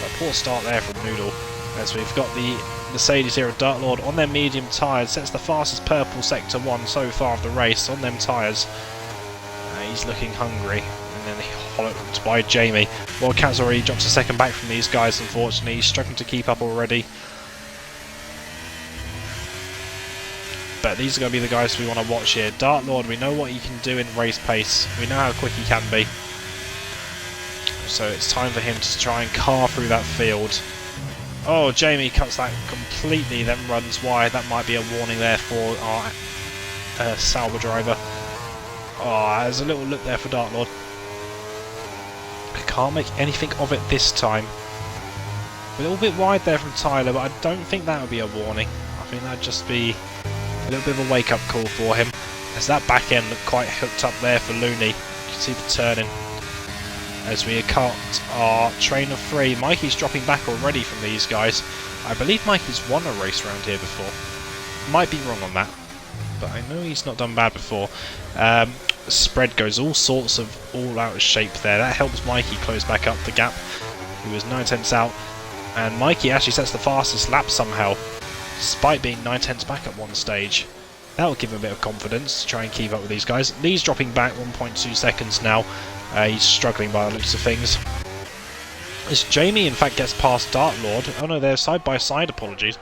A poor start there from Noodle, as we've got the Mercedes here at Dartlord on their medium tyres. Sets the fastest purple sector 1 so far of the race on them tyres. He's looking hungry, and then followed by Jamie. Wildcat's already dropped a second back from these guys, unfortunately. He's struggling to keep up already. But these are going to be the guys we want to watch here. Dartlord, we know what he can do in race pace. We know how quick he can be. So it's time for him to try and carve through that field. Oh, Jamie cuts that completely, then runs wide. That might be a warning there for our Sauber driver. Oh, there's a little look there for Dartlord. Can't make anything of it this time. A little bit wide there from Tyler, but I don't think that would be a warning. I think that would just be a little bit of a wake-up call for him. As that back end looked quite hooked up there for Looney. You can see the turning. As we cut our train of 3. Mikey's dropping back already from these guys. I believe Mikey's won a race round here before. Might be wrong on that, but I know he's not done bad before. Spread goes all sorts of all out of shape there. That helps Mikey close back up the gap. He was 9 tenths out. And Mikey actually sets the fastest lap somehow, despite being 9/10 back at one stage. That will give him a bit of confidence to try and keep up with these guys. Lee's dropping back 1.2 seconds now. He's struggling by the looks of things. As Jamie in fact gets past Dart Lord, oh no, they're side by side, apologies,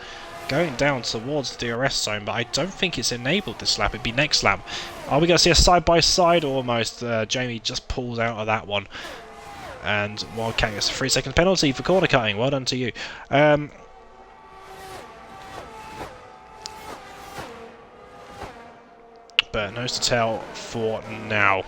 going down towards the DRS zone, but I don't think it's enabled this lap. It'd be next lap. Are we going to see a side by side? Almost. Jamie just pulls out of that one. And Wildcat gets a 3-second penalty for corner cutting. Well done to you. But nose to tail for now.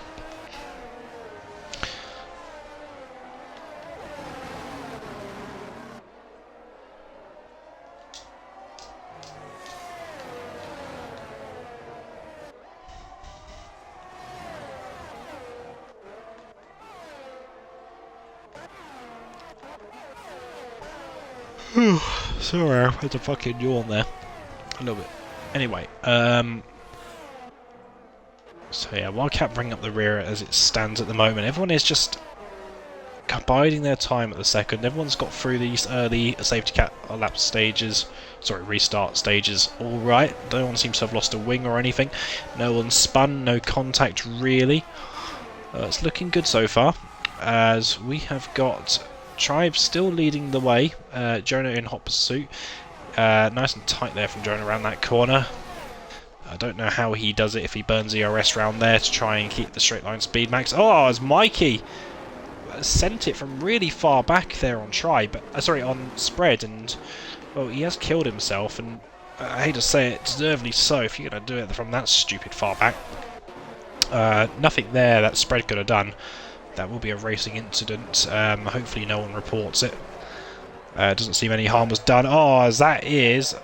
Sorry, I had a fucking yawn there. A little bit. Anyway, so yeah, Wildcat bring up the rear as it stands at the moment. Everyone is just biding their time at the second. Everyone's got through these early safety cat lap stages, sorry, restart stages alright. No one seems to have lost a wing or anything. No one spun, no contact really. It's looking good so far, as we have got Tribe still leading the way. Jonah in hot pursuit. Nice and tight there from Jonah around that corner. I don't know how he does it if he burns ERS round there to try and keep the straight line speed max. Oh, as Mikey sent it from really far back there on Tribe, sorry, on Spread, and well, he has killed himself, and I hate to say it, deservedly so if you're going to do it from that stupid far back. Nothing there that Spread could have done. That will be a racing incident. Hopefully no one reports it. Doesn't seem any harm was done. Oh, as that is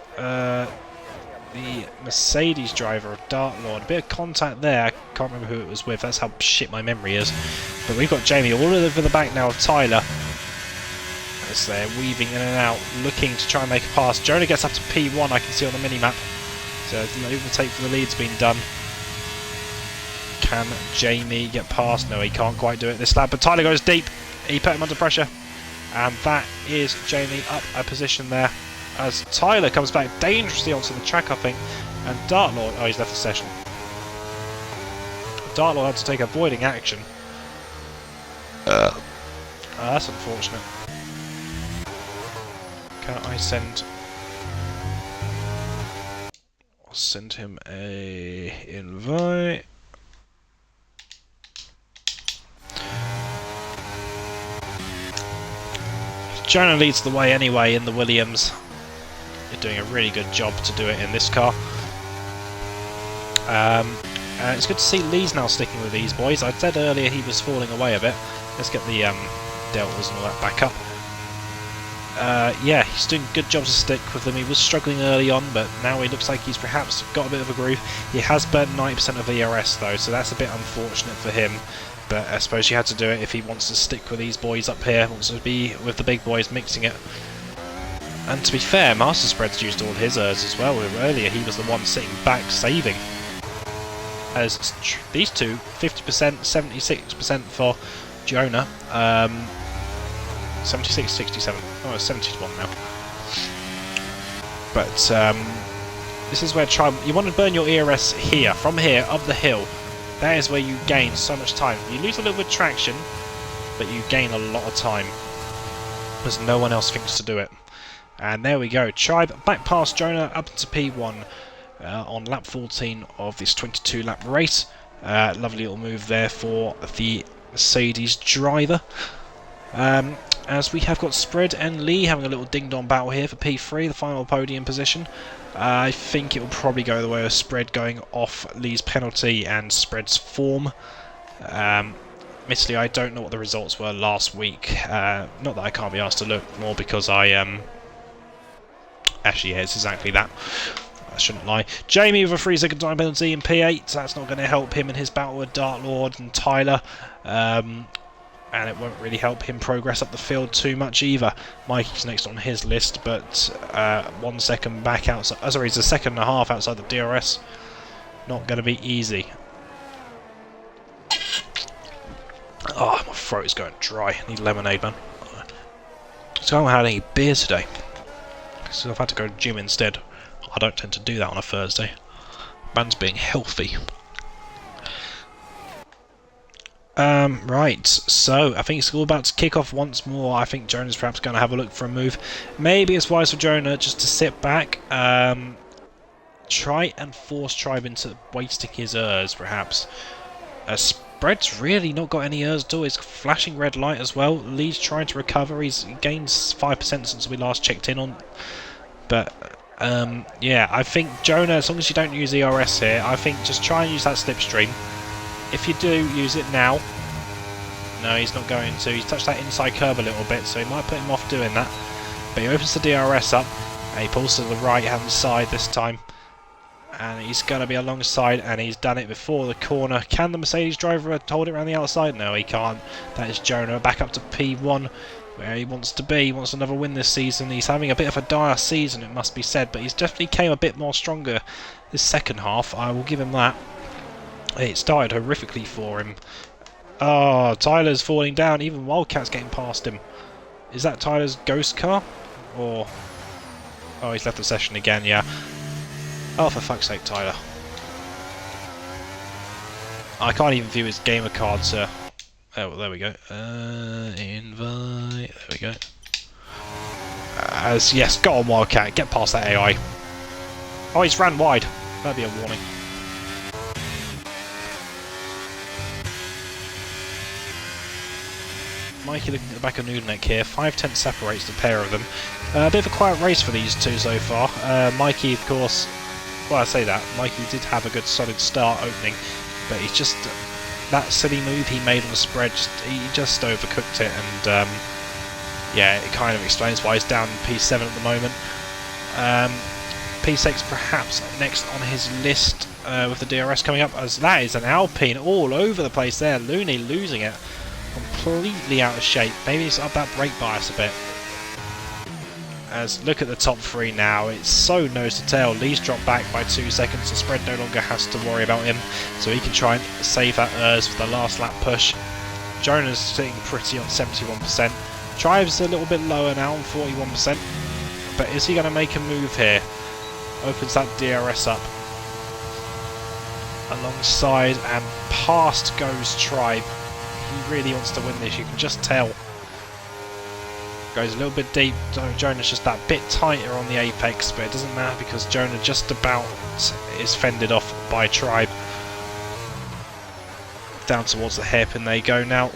the Mercedes driver of Dart Lord. A bit of contact there. I can't remember who it was with. That's how shit my memory is. But we've got Jamie all over the back now of Tyler. As they're weaving in and out, looking to try and make a pass. Jonah gets up to P1, I can see on the mini-map. So the overtake for the lead's been done. Can Jamie get past? No, he can't quite do it this lap, but Tyler goes deep. He put him under pressure, and that is Jamie up a position there as Tyler comes back dangerously onto the track, I think, and Dartlord, oh, he's left the session. Dartlord had to take avoiding action. That's unfortunate. Can I send... I'll send him a invite. Jonah leads the way anyway in the Williams. You're doing a really good job to do it in this car. It's good to see Lee's now sticking with these boys. I said earlier he was falling away a bit. Let's get the deltas and all that back up. Yeah, he's doing a good job to stick with them. He was struggling early on, but now he looks like he's perhaps got a bit of a groove. He has burnt 90% of ERS though, so that's a bit unfortunate for him. But I suppose you had to do it if he wants to stick with these boys up here, wants to be with the big boys mixing it. And to be fair, Master Spread's used all his ERS as well. Earlier he was the one sitting back saving. As these two, 50%, 76% for Jonah. 76, 67. Oh, it's 71 now. But this is where you want to burn your ERS here, from here, up the hill. That is where you gain so much time. You lose a little bit of traction, but you gain a lot of time, because no one else thinks to do it. And there we go. Tribe back past Jonah up into P1 on lap 14 of this 22-lap race. Lovely little move there for the Mercedes driver. As we have got Spread and Lee having a little ding-dong battle here for P3, the final podium position. I think it will probably go the way of Spread going off Lee's penalty and Spread's form. Admittedly, I don't know what the results were last week. Not that I can't be asked to look, more because I... Actually, yeah, it's exactly that. I shouldn't lie. Jamie with a 3-second time penalty in P8. That's not going to help him in his battle with Dartlord and Tyler. And it won't really help him progress up the field too much either. Mikey's next on his list, but 1 second back outside. Sorry, he's a second and a half outside the DRS. Not going to be easy. Oh, my throat is going dry. I need lemonade, man. So I haven't had any beer today, so I've had to go to the gym instead. I don't tend to do that on a Thursday. Man's being healthy. Right, so I think it's all about to kick off once more. I think Jonah's perhaps going to have a look for a move. Maybe it's wise for Jonah just to sit back, try and force Tribe into wasting his Urs, perhaps. Spread's really not got any Urs at all. It's flashing red light as well. Lee's trying to recover. He's gained 5% since we last checked in on. But, yeah, I think Jonah, as long as you don't use ERS here, I think just try and use that slipstream. If you do, use it now. No, he's not going to. He's touched that inside curb a little bit, so he might put him off doing that. But he opens the DRS up, and he pulls to the right-hand side this time. And he's going to be alongside, and he's done it before the corner. Can the Mercedes driver hold it around the outside? No, he can't. That is Jonah back up to P1, where he wants to be. He wants another win this season. He's having a bit of a dire season, it must be said, but he's definitely came a bit more stronger this second half. I will give him that. It started horrifically for him. Oh, Tyler's falling down. Even Wildcat's getting past him. Is that Tyler's ghost car? Or... oh, he's left the session again, yeah. Oh, for fuck's sake, Tyler. I can't even view his gamer card, sir. Oh, well, there we go. Invite. There we go. Yes, go on, Wildcat. Get past that AI. Oh, he's ran wide. That'd be a warning. Mikey looking at the back of Noodleneck here. 5/10 separates the pair of them. A bit of a quiet race for these two so far. Mikey, of course, well, I say that, Mikey did have a good solid start opening, but he's just, that silly move he made on the spread, he just overcooked it, and yeah, it kind of explains why he's down in P7 at the moment. P6 perhaps next on his list with the DRS coming up, as that is an Alpine all over the place there. Looney losing it. Completely out of shape. Maybe it's up that brake bias a bit. As look at the top three now, it's so nose to tail. Lee's dropped back by 2 seconds. The spread no longer has to worry about him, so he can try and save that Urs for the last lap push. Jonah's sitting pretty on 71%. Tribe's a little bit lower now on 41%, but is he going to make a move here? Opens that DRS up alongside, and past goes Tribe. He really wants to win this, you can just tell. Goes a little bit deep. Jonah's just that bit tighter on the apex, but it doesn't matter because Jonah just about is fended off by Tribe. Down towards the hairpin they go now.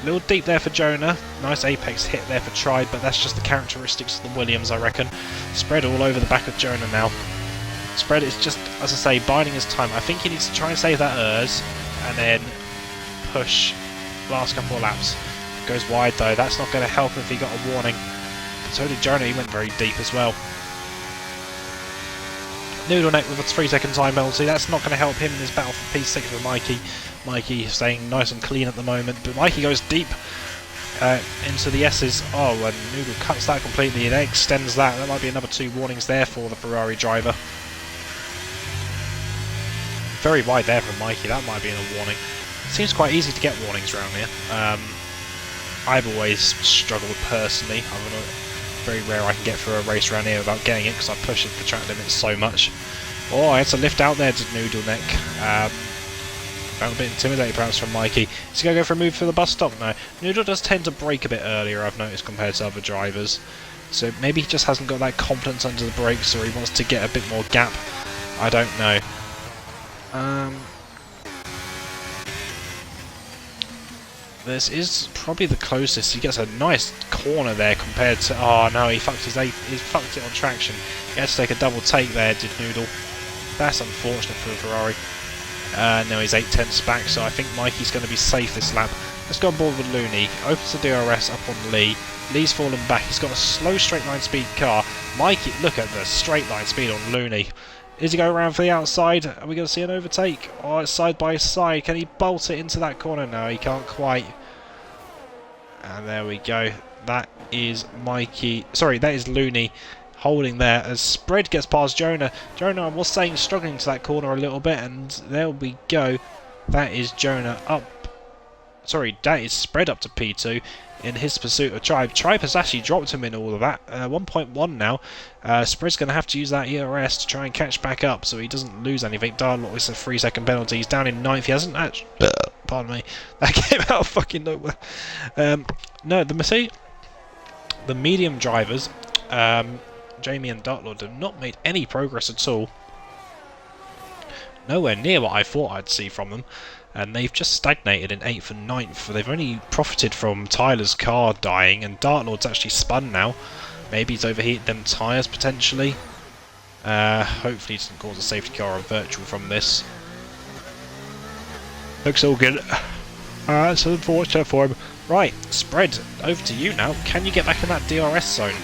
A little deep there for Jonah. Nice apex hit there for Tribe, but that's just the characteristics of the Williams, I reckon. Spread all over the back of Jonah now. Spread is just, as I say, biding his time. I think he needs to try and save that Urs and then push last couple of laps. Goes wide though, that's not going to help if he got a warning. But so did Jonah, he went very deep as well. Noodleneck with a 3-second time penalty, that's not going to help him in his battle for P6 with Mikey. Mikey staying nice and clean at the moment, but Mikey goes deep into the S's. Oh, and Noodle cuts that completely, and extends that. There might be another 2 warnings there for the Ferrari driver. Very wide there for Mikey, that might be a warning. Seems quite easy to get warnings around here. I've always struggled personally. Very rare I can get through a race around here without getting it because I push the track limits so much. Oh, I had to lift out there to Noodleneck. Found a bit intimidated perhaps from Mikey. Is he going to go for a move for the bus stop? No. Noodle does tend to brake a bit earlier, I've noticed, compared to other drivers. So maybe he just hasn't got that confidence under the brakes, or he wants to get a bit more gap. I don't know. This is probably the closest. He gets a nice corner there compared to... oh no, he fucked it on traction. He had to take a double take there, did Noodle. That's unfortunate for the Ferrari. Now he's 8/10 back, so I think Mikey's going to be safe this lap. Let's go on board with Looney. Opens the DRS up on Lee. Lee's fallen back. He's got a slow straight line speed car. Mikey, look at the straight line speed on Looney. Is he going around for the outside? Are we going to see an overtake? Oh, it's side by side. Can he bolt it into that corner? No, he can't quite. And there we go. That is Mikey. Sorry, that is Looney holding there as Spread gets past Jonah. Jonah, I was saying, struggling to that corner a little bit, and there we go. That is Jonah up. Sorry, that is Spread up to P2. in his pursuit of Tribe. Tribe has actually dropped him in all of that. 1.1 now. Spread's going to have to use that ERS to try and catch back up so he doesn't lose anything. Darlot with a 3-second penalty. He's down in 9th. He hasn't actually... Pardon me. That came out of fucking nowhere. No, the medium drivers, Jamie and Dartlord, have not made any progress at all. Nowhere near what I thought I'd see from them. And they've just stagnated in 8th and 9th. They've only profited from Tyler's car dying, and Dartlord's actually spun now. Maybe he's overheated them tyres, potentially. Hopefully he doesn't cause a safety car or virtual from this. Looks all good. That's unfortunate for him. Right, Spread, over to you now. Can you get back in that DRS zone?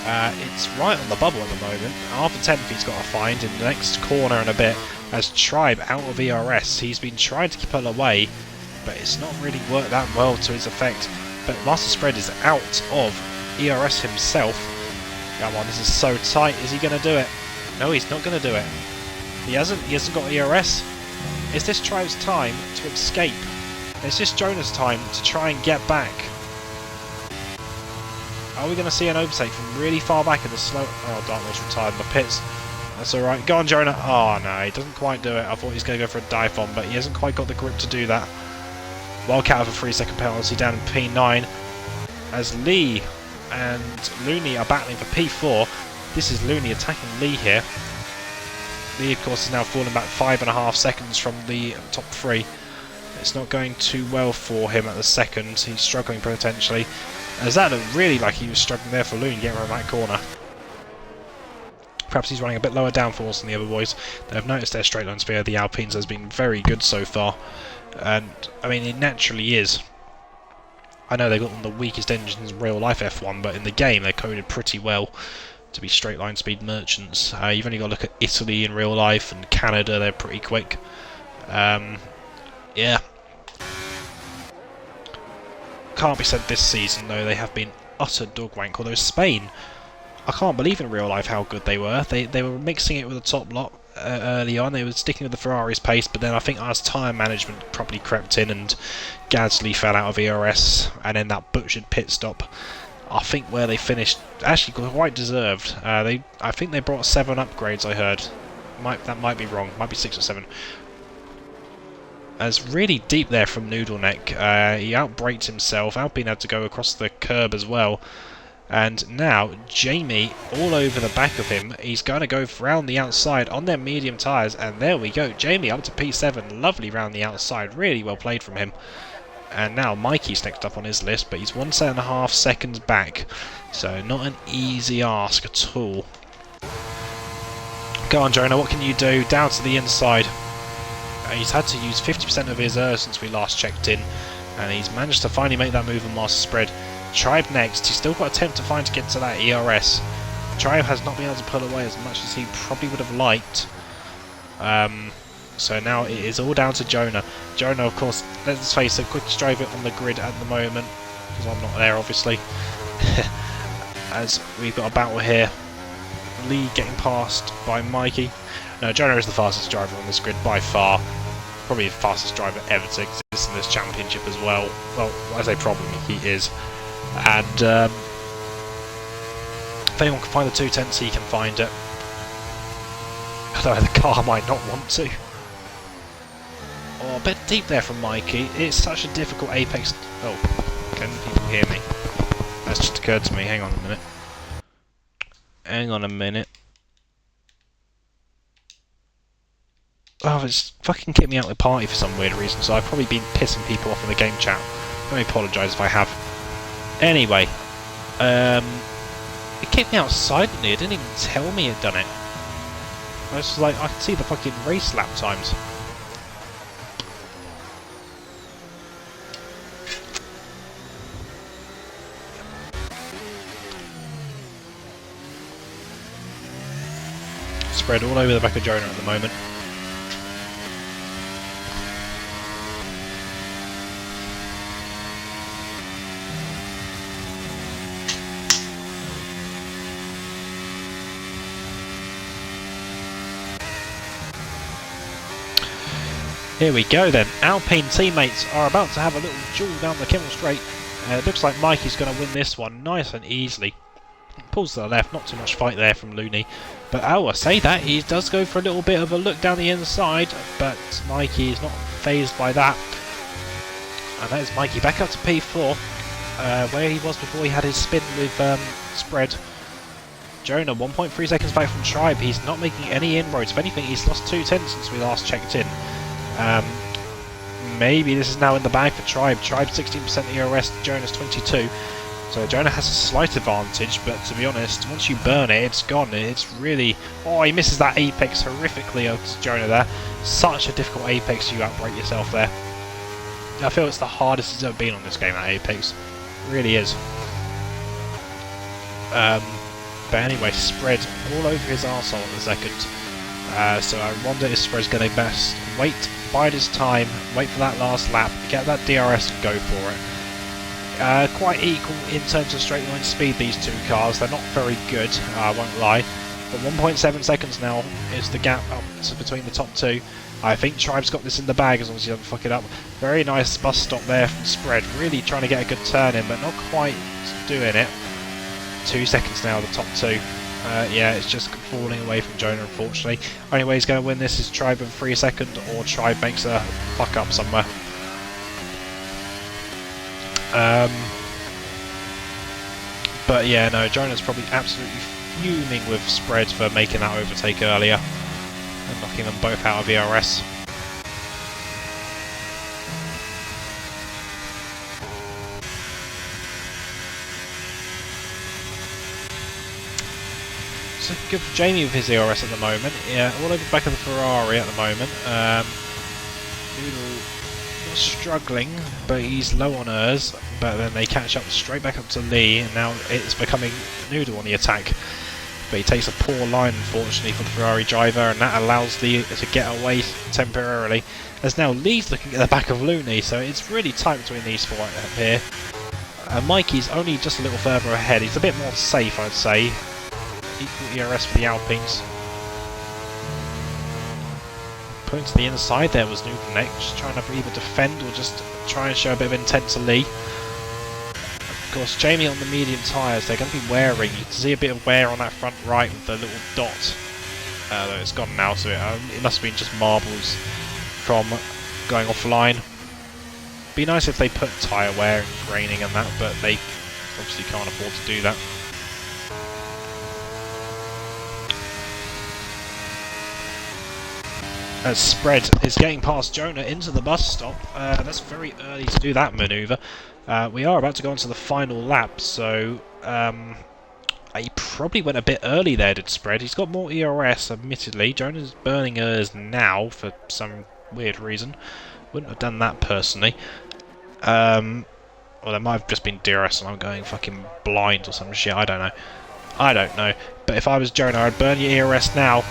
It's right on the bubble at the moment. After 10th he's got to find in the next corner in a bit. As Tribe out of ERS, he's been trying to pull away, but it's not really worked that well to his effect. But Master Spread is out of ERS himself. Come on, this is so tight. Is he going to do it? No, he's not going to do it. He hasn't got ERS. Is this Tribe's time to escape? Is this Jonah's time to try and get back? Are we going to see an overtake from really far back in the slow... Oh, Dartmoor's retired in the pits. That's alright. Go on, Jonah. Oh, no, he doesn't quite do it. I thought he was going to go for a dive bomb, but he hasn't quite got the grip to do that. Wildcat with a 3-second penalty down in P9. As Lee and Looney are battling for P4. This is Looney attacking Lee here. Lee, of course, is now falling back 5.5 seconds from the top 3. It's not going too well for him at the second. He's struggling potentially. As that looked really like he was struggling there for Looney to get around that corner. Perhaps he's running a bit lower downforce than the other boys. They've noticed their straight line speed of the Alpines has been very good so far. And, I mean, it naturally is. I know they've got one of the weakest engines in real life F1, but in the game they're coded pretty well to be straight line speed merchants. You've only got to look at Italy in real life and Canada, they're pretty quick. Yeah. Can't be said this season though, they have been utter dog wank, although Spain, I can't believe in real life how good they were. They were mixing it with the top lot early on, they were sticking with the Ferrari's pace, but then I think as tyre management probably crept in and Gasly fell out of ERS, and then that butchered pit stop, I think where they finished, actually quite deserved. I think they brought 7 upgrades, I heard. That might be wrong, might be 6 or 7. As really deep there from Noodleneck. He outbraked himself. Alpine had to go across the curb as well. And now Jamie all over the back of him. He's going to go round the outside on their medium tyres. And there we go. Jamie up to P7. Lovely round the outside. Really well played from him. And now Mikey's next up on his list. But he's 1.5 seconds back. So not an easy ask at all. Go on, Jonah. What can you do? Down to the inside. He's had to use 50% of his since we last checked in, and he's managed to finally make that move on Master Spread. Tribe next. He's still got a attempt to find to get to that ERS. Tribe has not been able to pull away as much as he probably would have liked. So now it is all down to Jonah. Jonah, of course, let's face it, quickest driver on the grid at the moment, because I'm not there, obviously. As we've got a battle here. Lee getting passed by Mikey. No, Jonah is the fastest driver on this grid by far. Probably the fastest driver ever to exist in this championship as well. Well, I say probably, he is. And if anyone can find the 210s, he can find it. Although the car might not want to. Oh, a bit deep there from Mikey. It's such a difficult apex... Oh, can people hear me? That's just occurred to me. Hang on a minute. Hang on a minute. Oh, it's fucking kicked me out of the party for some weird reason, so I've probably been pissing people off in the game chat. Let me apologise if I have. Anyway, it kicked me out silently, it didn't even tell me it done it. I was just like, I can see the fucking race lap times. Spread all over the back of Jonah at the moment. Here we go then. Alpine teammates are about to have a little duel down the Kimmel Straight. It looks like Mikey's going to win this one nice and easily. Pulls to the left, not too much fight there from Looney. But oh, I say that, he does go for a little bit of a look down the inside, but Mikey is not phased by that. And that is Mikey back up to P4, where he was before he had his spin with Spread. Jonah 1.3 seconds back from Tribe. He's not making any inroads. If anything, he's lost 2 tenths since we last checked in. Maybe this is now in the bag for Tribe. Tribe 16% ERS, Jonah's 22. So Jonah has a slight advantage, but to be honest, once you burn it, it's gone. It's really... Oh, he misses that apex horrifically of Jonah there. Such a difficult apex to outright yourself there. I feel it's the hardest it's ever been on this game, that apex. It really is. But anyway, Spread all over his arsehole in the second. So I wonder if Spread's going to best wait, bide his time, wait for that last lap, get that DRS and go for it. Quite equal in terms of straight line speed, these two cars. They're not very good, I won't lie. But 1.7 seconds now is the gap up between the top two. I think Tribe's got this in the bag as long as he doesn't fuck it up. Very nice bus stop there from Spread. Really trying to get a good turn in, but not quite doing it. 2 seconds now, the top two. Yeah, it's just falling away from Jonah, unfortunately. Only way he's going to win this is Tribe in 3 seconds, or Tribe makes a fuck up somewhere. But yeah, no, Jonah's probably absolutely fuming with Spread for making that overtake earlier and knocking them both out of ERS. So good for Jamie with his ERS at the moment. Yeah, all over the back of the Ferrari at the moment. Noodle not struggling, but he's low on hers. But then they catch up straight back up to Lee, and now it's becoming Noodle on the attack. But he takes a poor line, unfortunately, for the Ferrari driver, and that allows Lee to get away temporarily. As now Lee's looking at the back of Looney, so it's really tight between these four here. Mikey's only just a little further ahead. He's a bit more safe, I'd say. Equal ERS for the Alpines. Putting to the inside there was Noodle next, just trying to either defend or just try and show a bit of intent to Lee. Of course, Jamie on the medium tyres, they're going to be wearing. You can see a bit of wear on that front right with the little dot. Though it's gone now, so it must have been just marbles from going offline. Be nice if they put tyre wear and graining and that, but they obviously can't afford to do that. As Spread is getting past Jonah into the bus stop. That's very early to do that manoeuvre. We are about to go on to the final lap, so he probably went a bit early there, did Spread. He's got more ERS, admittedly. Jonah's burning hers now for some weird reason. Wouldn't have done that personally. Well, there might have just been DRS and I'm going fucking blind or some shit, I don't know. I don't know. But if I was Jonah, I'd burn your ERS now.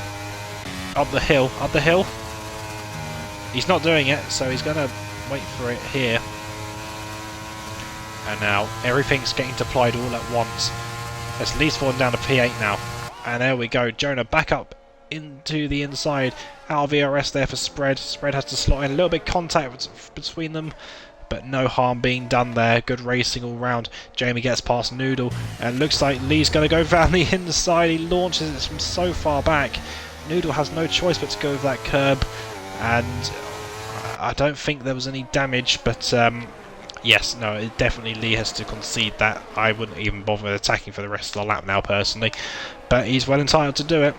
Up the hill, up the hill. He's not doing it, so he's going to wait for it here. And now everything's getting deployed all at once. It's Lee's falling down to P8 now. And there we go. Jonah back up into the inside. Out of ERS there for Spread. Spread has to slot in a little bit of contact between them, but no harm being done there. Good racing all round. Jamie gets past Noodle, and looks like Lee's going to go down the inside. He launches it from so far back. Noodle has no choice but to go over that curb, and I don't think there was any damage, but yes, no, definitely Lee has to concede that. I wouldn't even bother attacking for the rest of the lap now, personally, but he's well entitled to do it.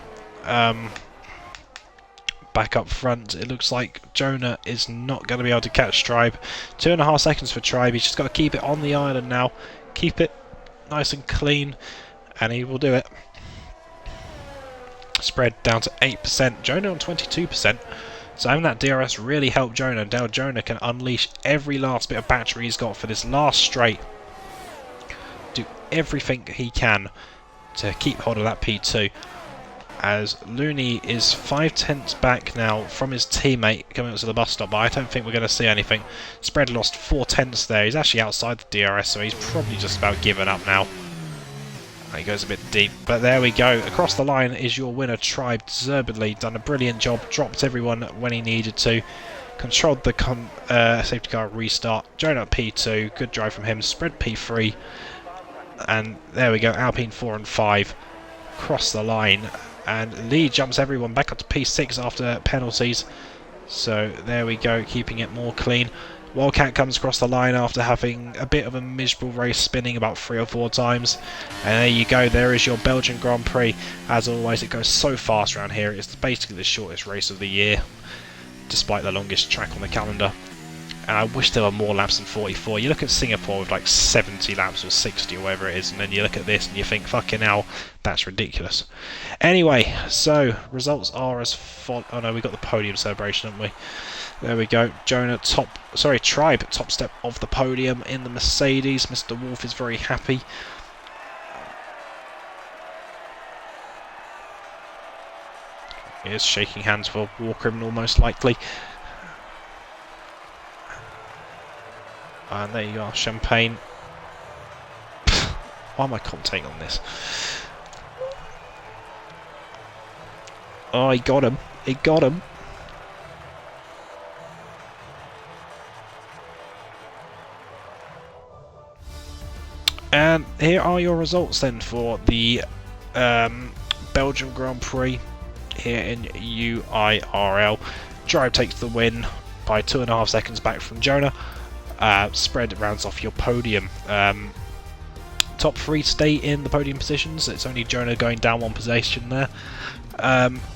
Back up front, it looks like Jonah is not going to be able to catch Tribe. 2.5 seconds for Tribe. He's just got to keep it on the island now, keep it nice and clean, and he will do it. Spread down to 8%, Jonah on 22%, so having that DRS really helped Jonah. Now Jonah can unleash every last bit of battery he's got for this last straight. Do everything he can to keep hold of that P2. As Looney is 5 tenths back now from his teammate coming up to the bus stop, but I don't think we're going to see anything. Spread lost 4 tenths there. He's actually outside the DRS, so he's probably just about given up now. He goes a bit deep, but there we go. Across the line is your winner, Tribe, deservedly. Done a brilliant job, dropped everyone when he needed to. controlled the safety car restart. Jonah P2, good drive from him. Spread P3, and there we go. Alpine 4 and 5 cross the line, and Lee jumps everyone back up to P6 after penalties. So there we go, keeping it more clean. Wildcat comes across the line after having a bit of a miserable race, spinning about 3 or 4 times. And there you go, there is your Belgian Grand Prix. As always, it goes so fast around here. It's basically the shortest race of the year, despite the longest track on the calendar. And I wish there were more laps than 44. You look at Singapore with like 70 laps or 60 or whatever it is, and then you look at this and you think, fucking hell, that's ridiculous. Anyway, so results are as follows. Oh no, we got the podium celebration, haven't we? There we go. Jonah Tribe top step of the podium in the Mercedes. Mr. Wolf is very happy. He is shaking hands for war criminal, most likely. And there you are, champagne. Why am I commentating on this? Oh, he got him. He got him. And here are your results then for the Belgian Grand Prix here in UIRL. Drive takes the win by 2.5 seconds back from Jonah. Spread rounds off your podium. Top 3 stay in the podium positions. It's only Jonah going down 1 position there.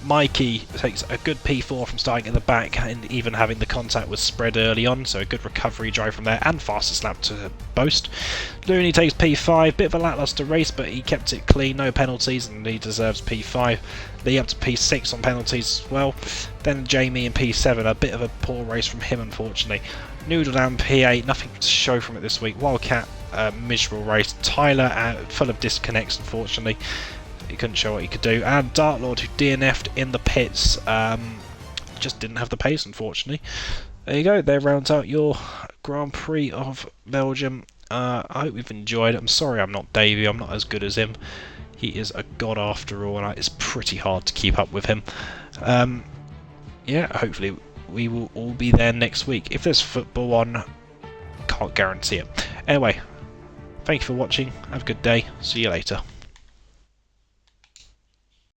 Mikey takes a good P4 from starting at the back and even having the contact with Spread early on, so a good recovery drive from there and fastest lap to boast. Looney takes P5, bit of a lackluster race, but he kept it clean, no penalties, and he deserves P5. Lee up to P6 on penalties as well. Then Jamie in P7, a bit of a poor race from him unfortunately. Noodledan P8, nothing to show from it this week. Wildcat, miserable race. Tyler, full of disconnects unfortunately. He couldn't show what he could do. And Dartlord, who DNF'd in the pits, just didn't have the pace unfortunately. There you go, there rounds out your Grand Prix of Belgium. I hope you've enjoyed it. I'm sorry I'm not Davey, I'm not as good as him. He is a god after all, and it's pretty hard to keep up with him. Yeah, hopefully we will all be there next week. If there's football on, can't guarantee it. Anyway, thank you for watching, have a good day, see you later.